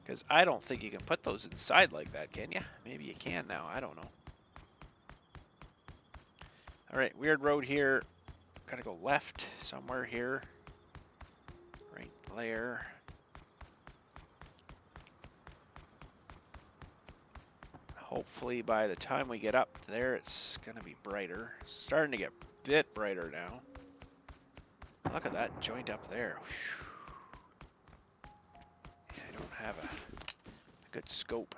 Because I don't think you can put those inside like that, can you? Maybe you can now. I don't know. Alright, weird road here. Gotta go left somewhere here. Right there. Hopefully by the time we get up there, it's gonna be brighter. It's starting to get a bit brighter now. Look at that joint up there. Yeah, I don't have a good scope.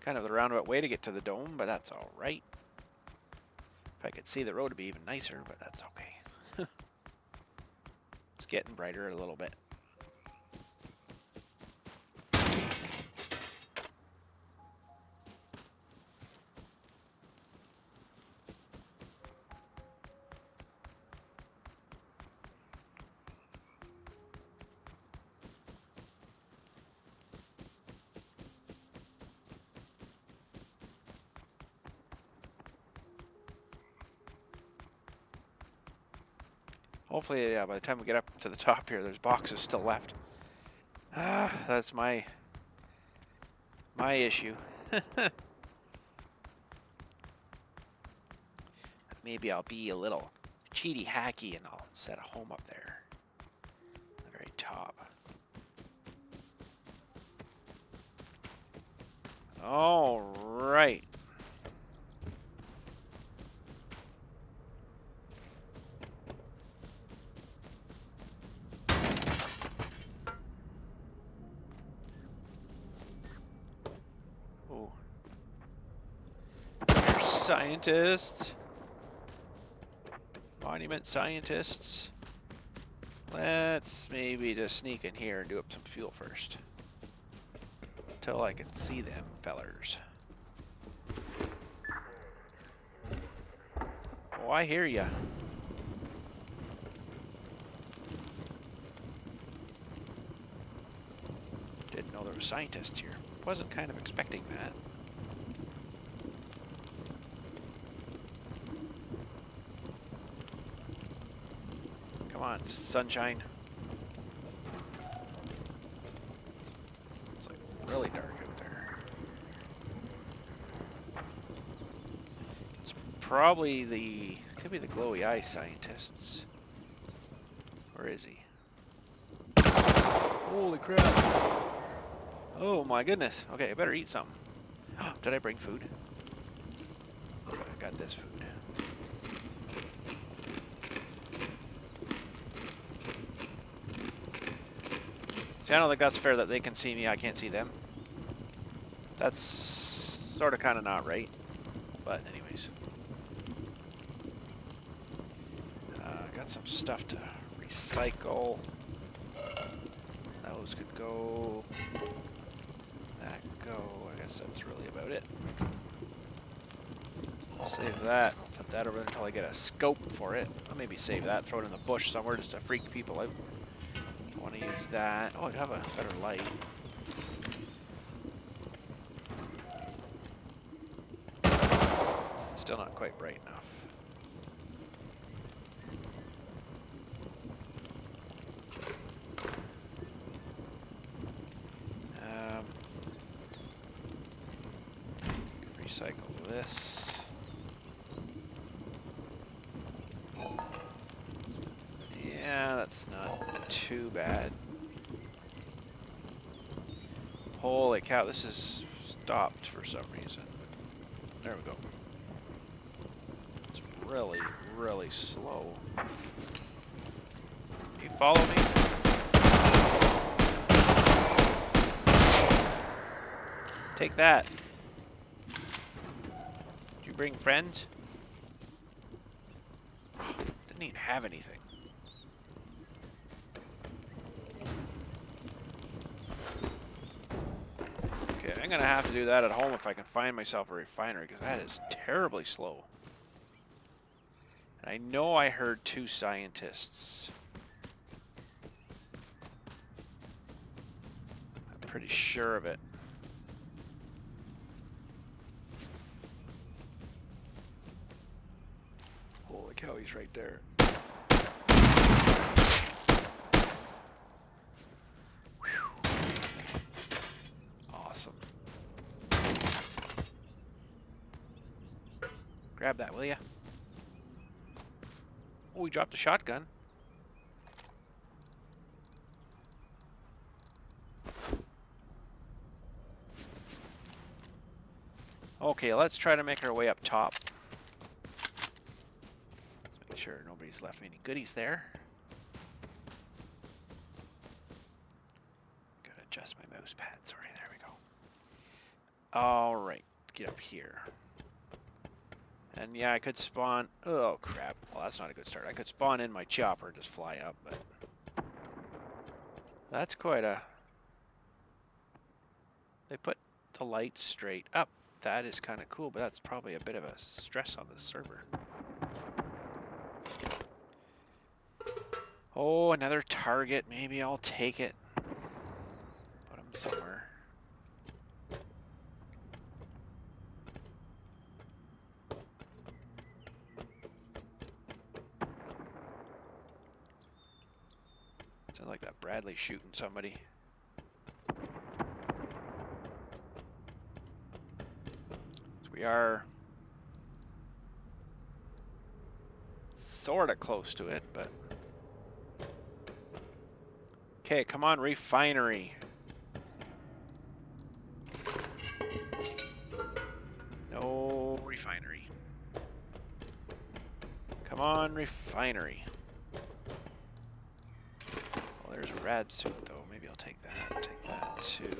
Kind of the roundabout way to get to the dome, but that's all right. If I could see the road, it'd be even nicer, but that's okay. It's getting brighter a little bit. Hopefully, yeah, by the time we get up to the top here, there's boxes still left. That's my issue. Maybe I'll be a little cheaty hacky and I'll set a home up there. At the very top. All right. Oh. Scientists. Monument scientists. Let's maybe just sneak in here and do up some fuel first. Until I can see them fellers. Oh, I hear ya. Didn't know there were scientists here. Wasn't kind of expecting that. Come on, sunshine. It's like really dark out there. It's probably the... could be the glowy eye scientists. Where is he? Holy crap. Oh my goodness. Okay, I better eat something. Did I bring food? I got this food. See, I don't think that's fair that they can see me, I can't see them. That's sort of kind of not right. But anyways. Got some stuff to recycle. Those could go. That go. I guess that's really about it. Save that. Put that over until I get a scope for it. I'll maybe save that. Throw it in the bush somewhere just to freak people out. I want to use that. Oh, I'd have a better light. Still not quite bright enough. Recycle this. Yeah, that's not too bad. Holy cow, this is stopped for some reason. There we go. It's really, really slow. You follow me? Take that. Did you bring friends? Didn't even have anything. Okay, I'm gonna have to do that at home if I can find myself a refinery, because that is terribly slow. And I know I heard 2 scientists. I'm pretty sure of it. Holy cow, he's right there. Whew. Awesome. Grab that, will ya? Oh, we dropped a shotgun. Okay, let's try to make our way up top. Let's make sure nobody's left me any goodies there. Gotta adjust my mouse pad. Sorry, there we go. Alright, get up here. And yeah, I could spawn... Oh, crap. Well, that's not a good start. I could spawn in my chopper and just fly up, but... That's quite a... They put the lights straight up. That is kind of cool, but that's probably a bit of a stress on the server. Oh, another target. Maybe I'll take it. Put them somewhere. Sounds like that Bradley shooting somebody. We are sort of close to it, but... Okay, come on, refinery. No refinery. Come on, refinery. Well, there's a rad suit, though. Maybe I'll take that. Take that, too.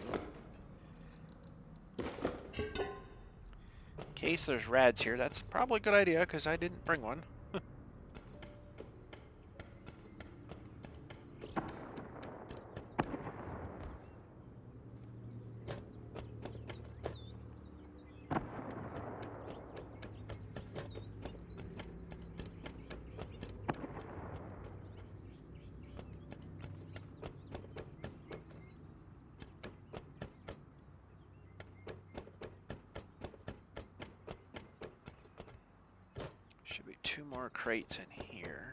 In case there's rads here, that's probably a good idea, because I didn't bring one. Should be 2 more crates in here.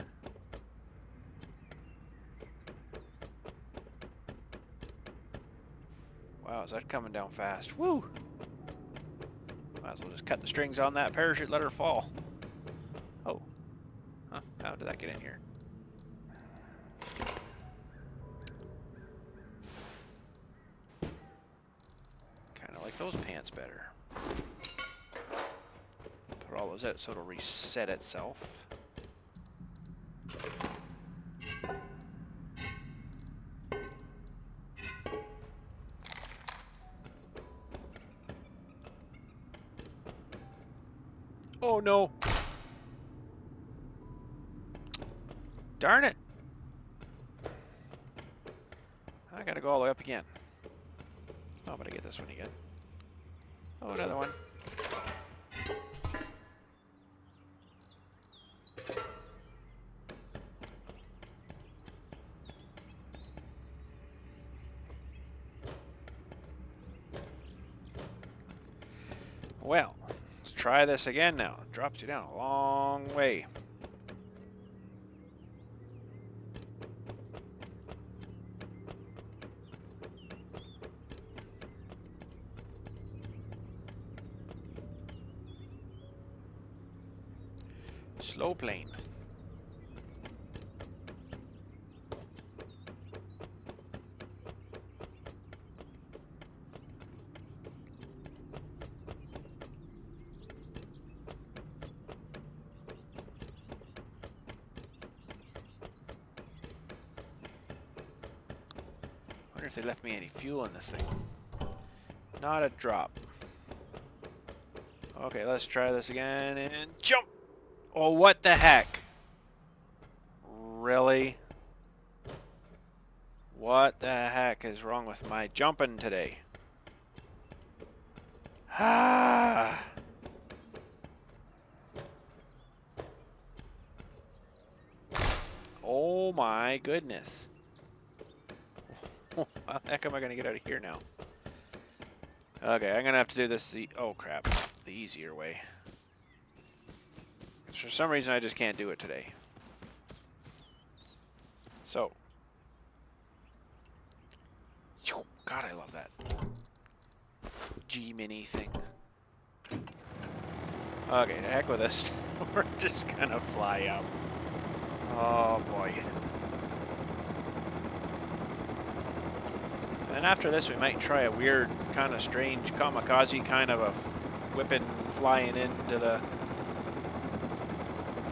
Wow, is that coming down fast? Woo! Might as well just cut the strings on that parachute, let her fall. Oh. Huh? How did that get in here? Kind of like those pants better. Put all those out so it'll reset itself. Oh no. Darn it. I gotta go all the way up again. Oh, but I get this one again. Oh, another one. Well, let's try this again now. It drops you down a long way. Slow plane. Wonder if they left me any fuel in this thing. Not a drop. Okay, let's try this again and jump! Oh, what the heck? Really? What the heck is wrong with my jumping today? Ah! Oh my goodness. How the heck am I going to get out of here now? Okay, I'm going to have to do this oh crap, the easier way. For some reason I just can't do it today. So. God, I love that G-Mini thing. Okay, the heck with this. We're just going to fly up. Oh boy. And after this we might try a weird, kind of strange kamikaze kind of a whipping, flying into the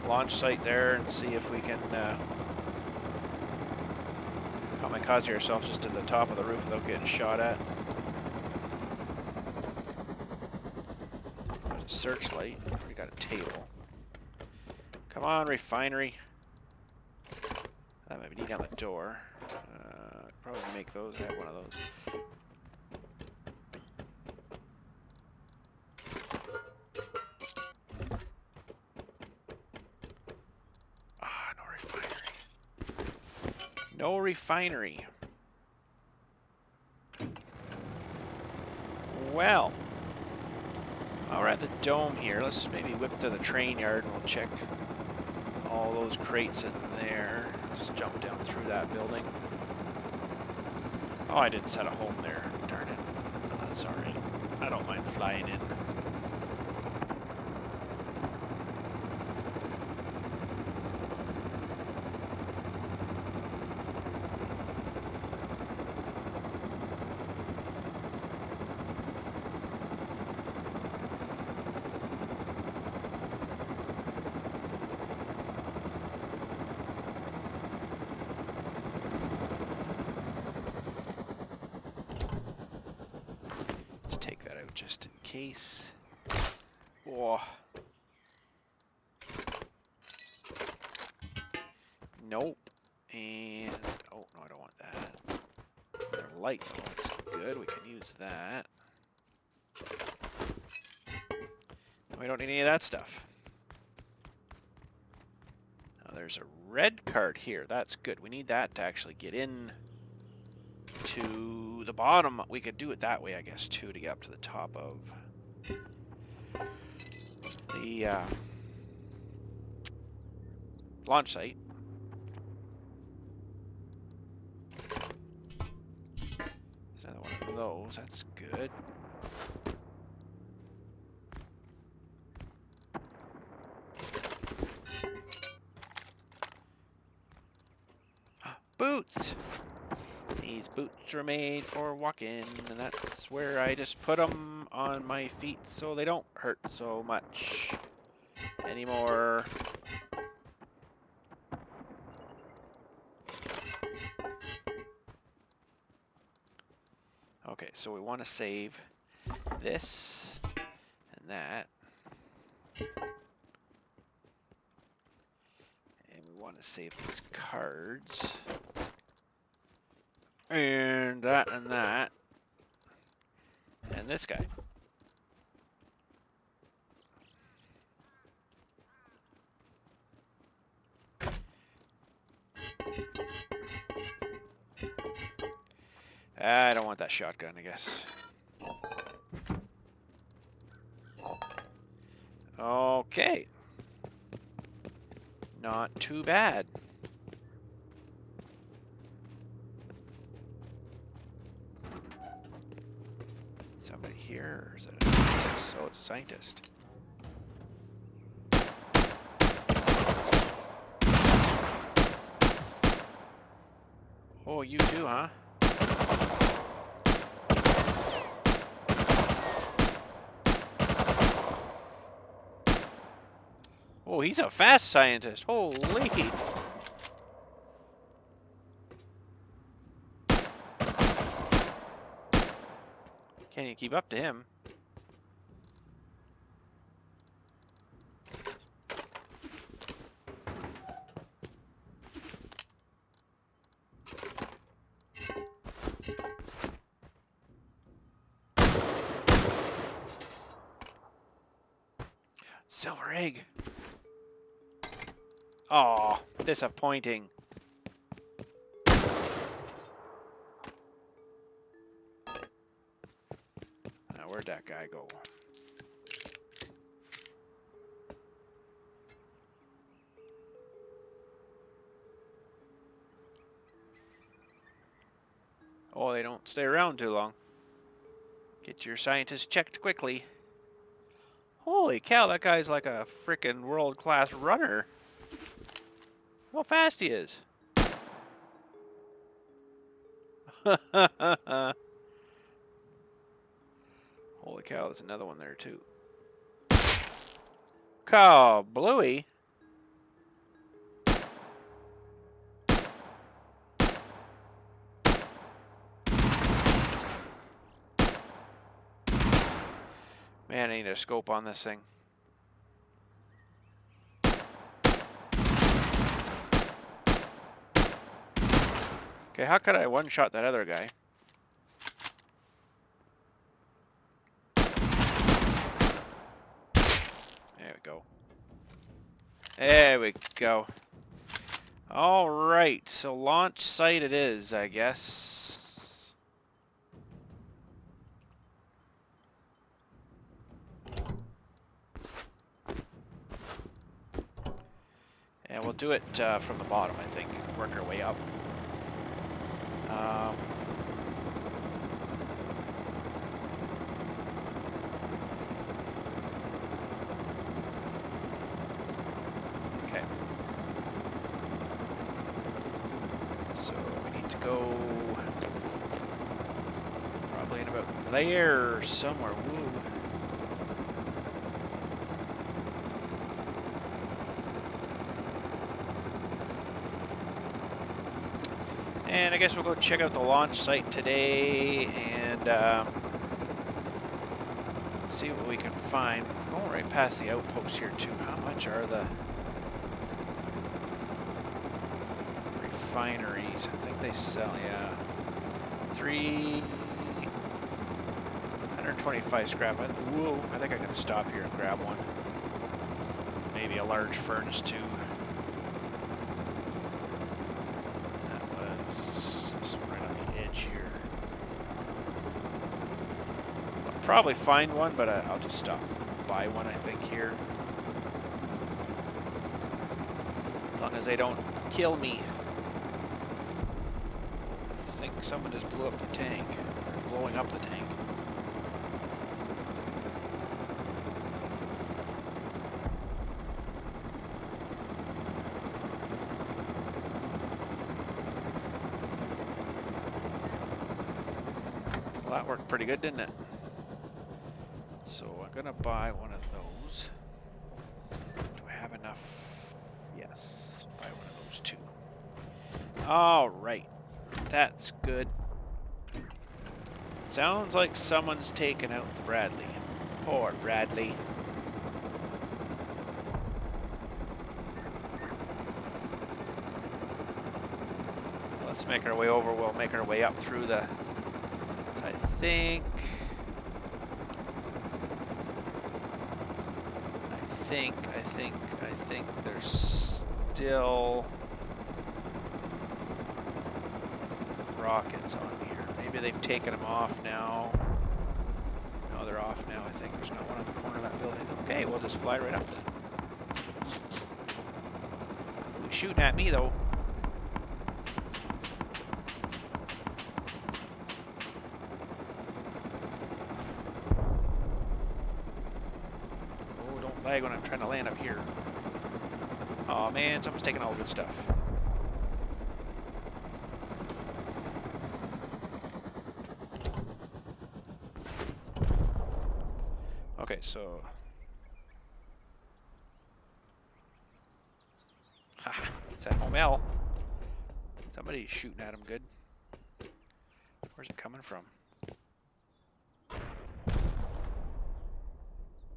launch site there and see if we can kamikaze ourselves just to the top of the roof without getting shot at. There's a searchlight. We got a table. Come on, refinery. That might be neat on the door. Probably make those. I have one of those. Ah, no refinery. No refinery. Well, while we're at the dome here, let's maybe whip to the train yard and we'll check all those crates in there. Just jump down through that building. Oh, I didn't set a home there. Darn it. Oh, that's alright. I don't mind flying in. Just in case. Oh. Nope. And oh no, I don't want that. Their light, oh, that's good. We can use that. We don't need any of that stuff. Now there's a red card here. That's good. We need that to actually get in to the bottom. We could do it that way, I guess, too, to get up to the top of the launch site. There's another one of those. That's good. Boots! These boots are made for walking, and that's where I just put them on my feet so they don't hurt so much anymore. Okay, so we want to save this and that. want to save these cards. And that and that. And this guy. I don't want that shotgun, I guess. Okay. Not too bad. Somebody here, or is it a scientist? Oh, it's a scientist. Oh, you too, huh? Oh, he's a fast scientist. Holy. Can't you keep up to him? Silver egg. Oh, disappointing. Now, where'd that guy go? Oh, they don't stay around too long. Get your scientists checked quickly. Holy cow, that guy's like a frickin' world-class runner. How fast he is. Holy cow, there's another one there too. Cow, Bluey. Man, I need a scope on this thing. Okay, how could I one-shot that other guy? There we go. There we go. Alright, so launch site it is, I guess. And we'll do it from the bottom, I think. Work our way up. Okay. So we need to go probably in about there or somewhere. Woo. And I guess we'll go check out the launch site today and see what we can find. We're going right past the outpost here too. How much are the refineries? I think they sell, yeah, 325 scrap. Whoa, I think I'm going to stop here and grab one. Maybe a large furnace too. Probably find one, but I'll just stop by one, I think, here. As long as they don't kill me. I think someone just blew up the tank. Or blowing up the tank. Well, that worked pretty good, didn't it? So I'm gonna buy one of those. Do I have enough? Yes, buy one of those too. All right, that's good. Sounds like someone's taken out the Bradley. Poor Bradley. Let's make our way over. We'll make our way up through the... So I think there's still rockets on here. Maybe they've taken them off now. No, they're off now. I think there's not one on the corner of that building. Okay, we'll just fly right up then. Ooh, shooting at me though. Oh, don't lag when I'm trying to land up here. Oh man, someone's taking all the good stuff. Okay, so... Haha, it's at home L. Somebody's shooting at him good. Where's it coming from?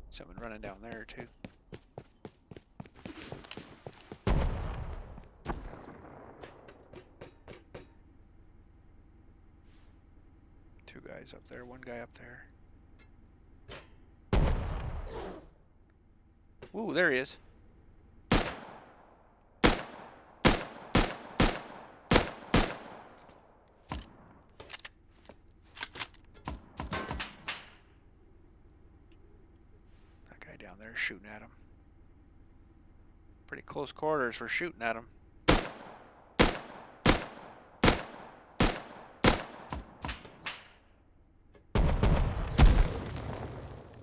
Someone running down there too. Two guys up there, one guy up there. Ooh, there he is. That guy down there shooting at him. Pretty close quarters for shooting at him.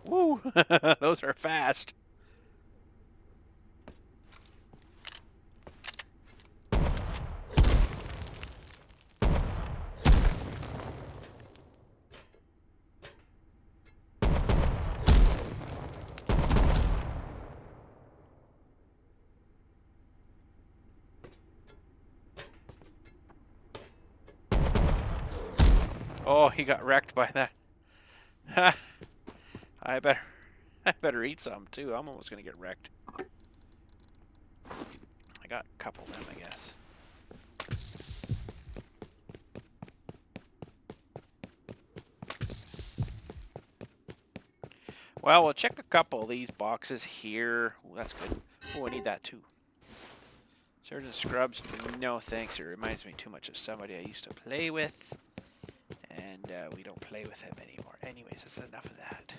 Woo! Those are fast. Oh, he got wrecked by that. I better eat some too. I'm almost gonna get wrecked. I got a couple of them, I guess. Well, we'll check a couple of these boxes here. Ooh, that's good. Oh, I need that too. Surgeon Scrubs, no thanks. It reminds me too much of somebody I used to play with. And we don't play with him anymore. Anyways, that's enough of that.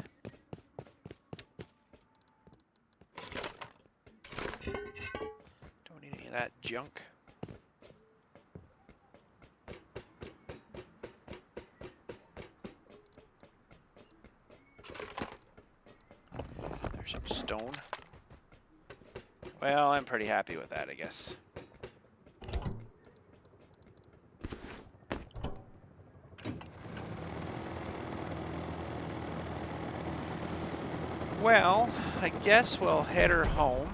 Don't need any of that junk. There's some stone. Well, I'm pretty happy with that, I guess. Well, I guess we'll head her home.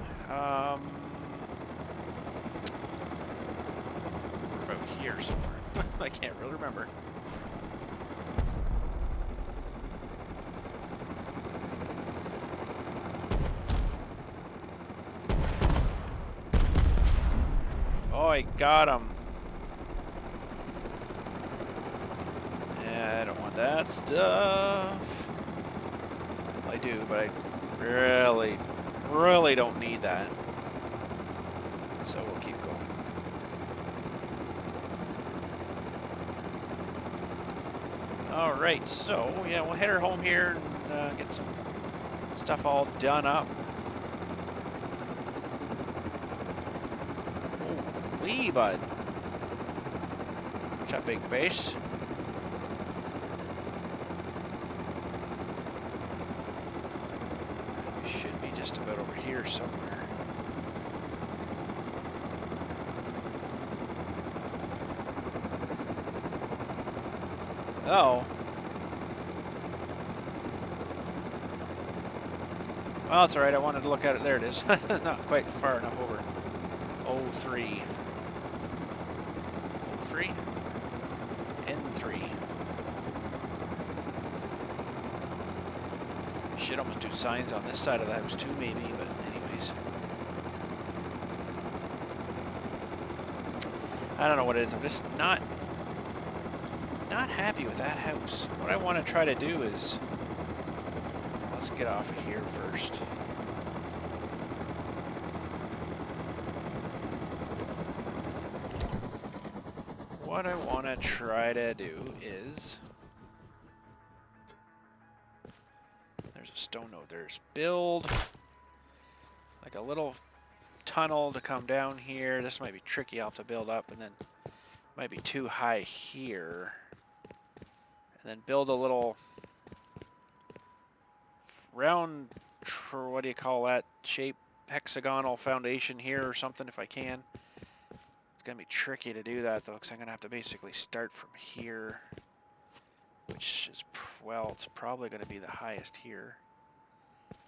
We're about here somewhere. I can't really remember. Oh, I got him. Yeah, I don't want that stuff. I do, but I really don't need that. So we'll keep going. Alright, so yeah, we'll head her home here and get some stuff all done up. Oh, wee bud. Such a big base. Just about over here somewhere. Oh. Well, it's alright. I wanted to look at it. There it is. Not quite far enough over. 03. 03? N3. Should almost do signs on this side of the house too, maybe, but anyways. I don't know what it is. I'm just not happy with that house. What I want to try to do is, let's get off of here first. What I want to try to do is, there's a stone note. There's build like a little tunnel to come down here. This might be tricky. I'll have to build up, and then might be too high here. And then build a little round, what do you call that shape, hexagonal foundation here or something if I can. It's going to be tricky to do that though, because I'm going to have to basically start from here, which is, well, it's probably going to be the highest here.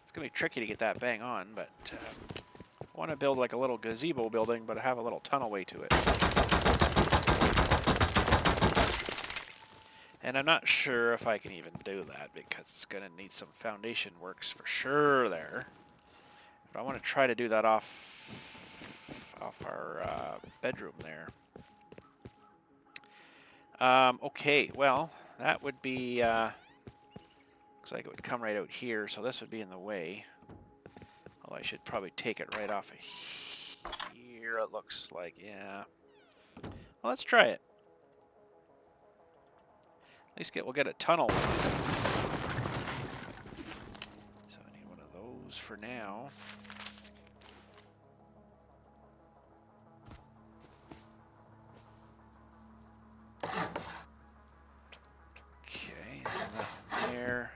It's going to be tricky to get that bang on, but I want to build like a little gazebo building, but I have a little tunnel way to it. And I'm not sure if I can even do that, because it's going to need some foundation works for sure there. But I want to try to do that off our bedroom there. Okay, well, that would be, looks like it would come right out here, so this would be in the way. Although I should probably take it right off of here, it looks like, yeah. Well, let's try it. At least we'll get a tunnel. So I need one of those for now. Okay, nothing there.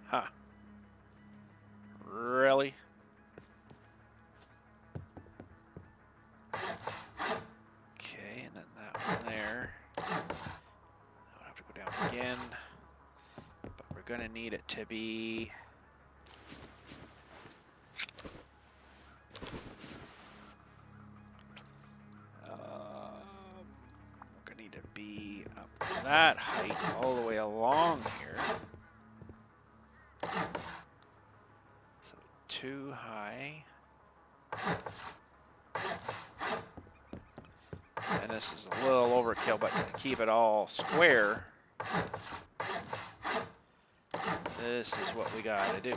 Huh. Really? Okay, and then that one there. I'll have to go down again. But we're going to need it to be... we're going to need to be up that height all the way along here. So too high. And this is a little overkill, but to keep it all square, this is what we gotta do.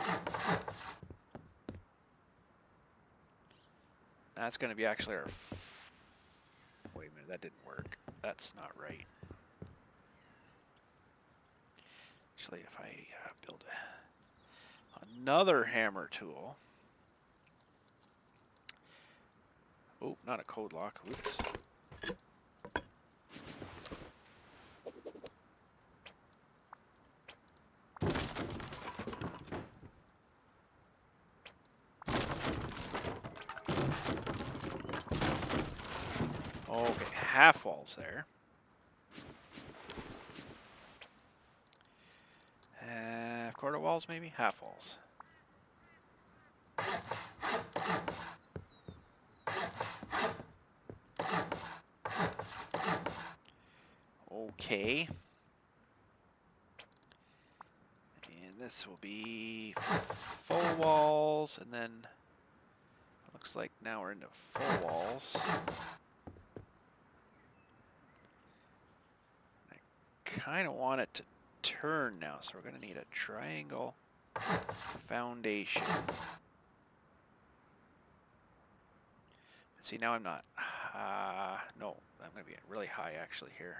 That's gonna be actually our... Wait a minute, that didn't work. That's not right. Actually, if I build another hammer tool... Oh, not a code lock. Oops. Okay, half walls there. Quarter walls maybe? Half walls. Okay. And this will be full walls, and then it looks like now we're into full walls. I kind of want it to turn now, so we're going to need a triangle foundation. See, now I'm not. No, I'm going to be really high actually here.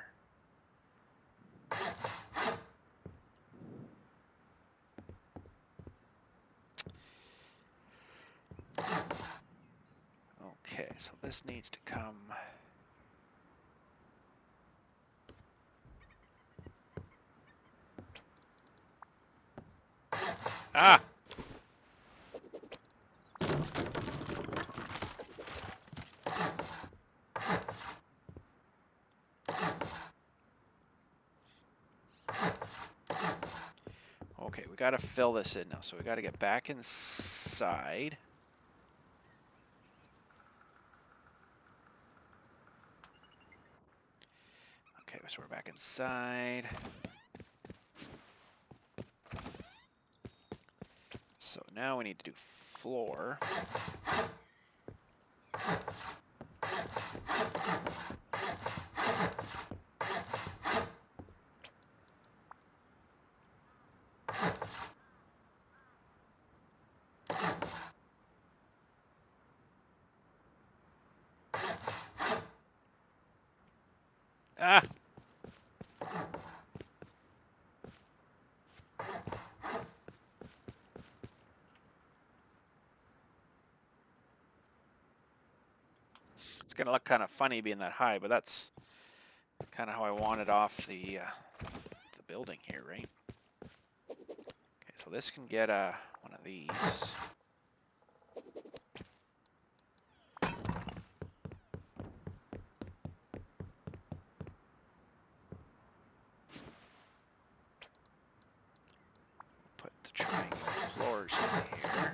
Okay, so this needs to come. Ah! Okay, we got to fill this in now, so we got to get back inside. Okay, so we're back inside. So now we need to do floor. Ah! It's going to look kind of funny being that high, but that's kind of how I want it off the building here, right? Okay, so this can get one of these. Put the triangle floors in here.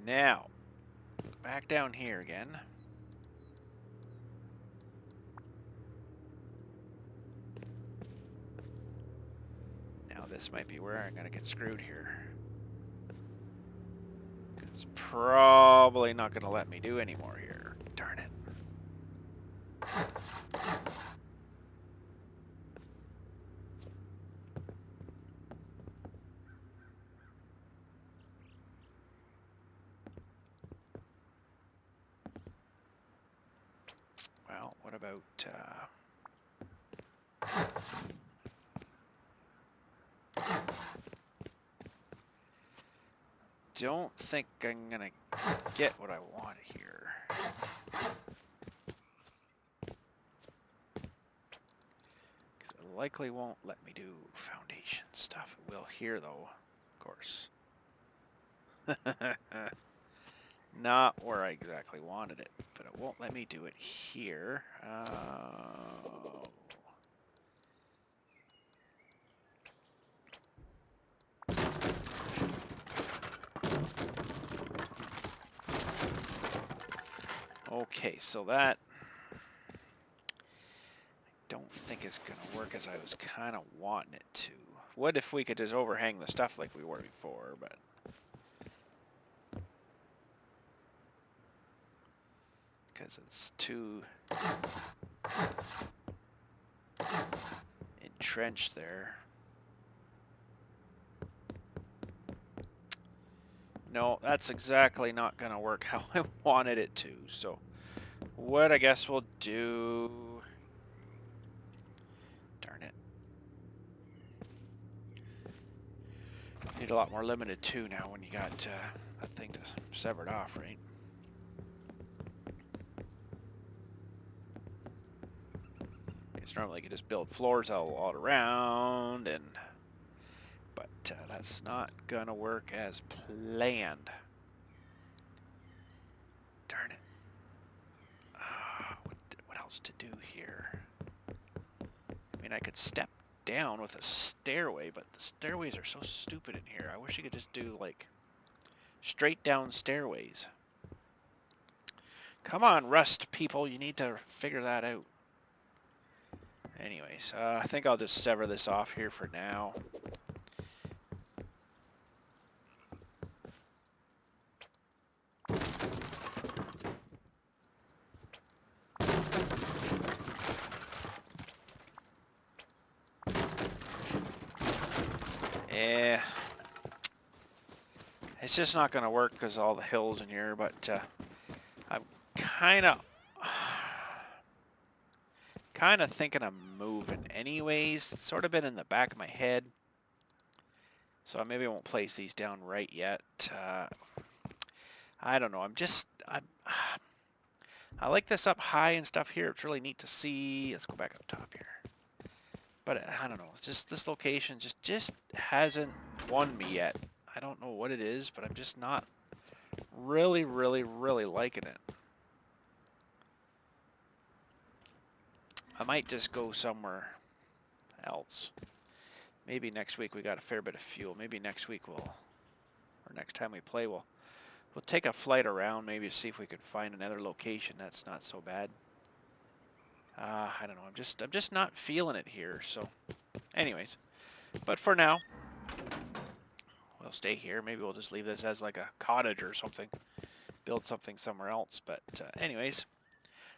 Now, back down here again. Now this might be where I'm going to get screwed here. It's probably not going to let me do any more here. Darn it. Well, what about... don't think I'm going to get what I want here. Because it likely won't let me do foundation stuff. It will here, though, of course. Not where I exactly wanted it, but it won't let me do it here. Okay, so that I don't think is going to work as I was kind of wanting it to. What if we could just overhang the stuff like we were before, but... because it's too entrenched there. No, that's exactly not going to work how I wanted it to. So what I guess we'll do... darn it. Need a lot more limited too now when you got that thing just severed off, right? Because normally you can just build floors all around, and but that's not going to work as planned. Darn it. What else to do here? I mean, I could step down with a stairway, but the stairways are so stupid in here. I wish you could just do, like, straight down stairways. Come on, Rust people, you need to figure that out. Anyways, I think I'll just sever this off here for now. Yeah, it's just not going to work because all the hills in here, but I'm kind of thinking of moving anyways. It's sort of been in the back of my head, so maybe I won't place these down right yet. I don't know. I like this up high and stuff here. It's really neat to see. Let's go back up top here. But I don't know. It's just this location just hasn't won me yet. I don't know what it is, but I'm just not really liking it. I might just go somewhere else. Maybe next week we got a fair bit of fuel. Maybe next week or next time we play, we'll take a flight around maybe to see if we can find another location that's not so bad. I don't know. I'm just not feeling it here. So, anyways, but for now, we'll stay here. Maybe we'll just leave this as like a cottage or something. Build something somewhere else. But anyways,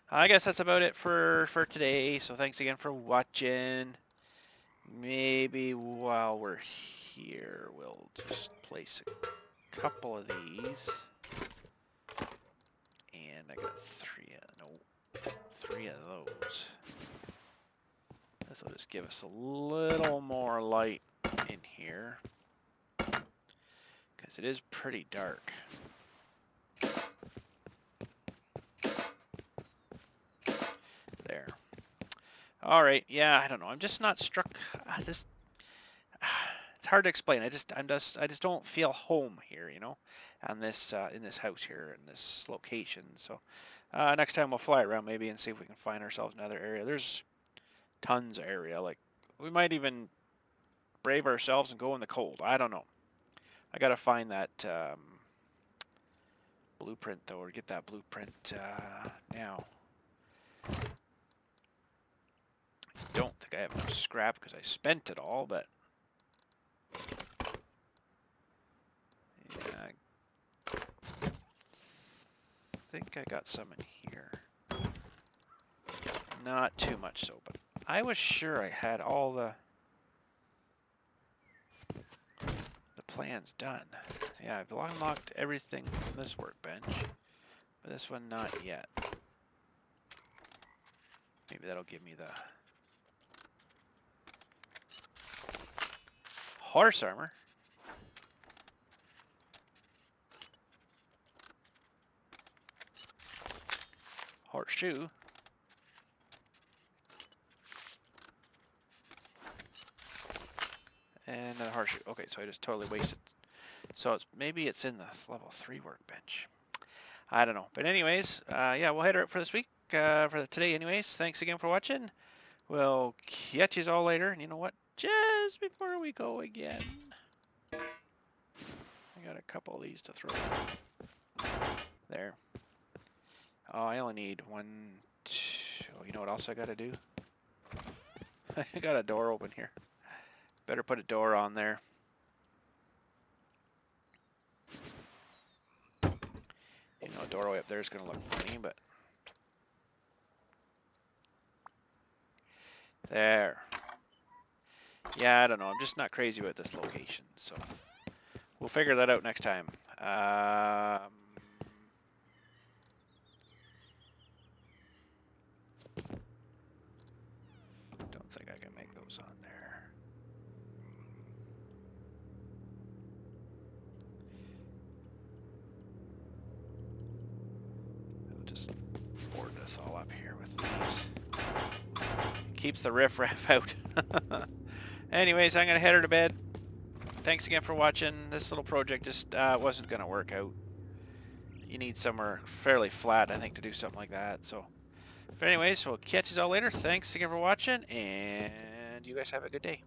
I guess that's about it for today. So thanks again for watching. Maybe while we're here, we'll just place a couple of these. And I got three of those. This will just give us a little more light in here, because it is pretty dark. There. All right. Yeah, I don't know. I'm just not struck. It's hard to explain. I just don't feel home here, you know, on this in this house here in this location. So next time we'll fly around maybe and see if we can find ourselves another area. There's tons of area. Like we might even brave ourselves and go in the cold. I don't know. I gotta find that blueprint though, or get that blueprint now. I don't think I have enough scrap because I spent it all, but yeah, I think I got some in here. Not too much so, but I was sure I had all the plans done. Yeah, I've unlocked everything from this workbench, but this one not yet. Maybe that'll give me the horse armor. Horseshoe. And a horseshoe. Okay, so I just totally wasted. So maybe it's in the level 3 workbench. I don't know. But anyways, yeah, we'll head out for this week. For today anyways. Thanks again for watching. We'll catch you all later. And you know what? Just before we go again, I got a couple of these to throw there. Oh, I only need 1, 2. Oh, you know what else I got to do? I got a door open here. Better put a door on there. You know, a doorway up there is going to look funny, but there. Yeah, I don't know. I'm just not crazy about this location, so we'll figure that out next time. Don't think I can make those on there. I'll just board this all up here with these. Keeps the riffraff out. Anyways, I'm going to head her to bed. Thanks again for watching. This little project just wasn't going to work out. You need somewhere fairly flat, I think, to do something like that. So, but anyways, we'll catch you all later. Thanks again for watching, and you guys have a good day.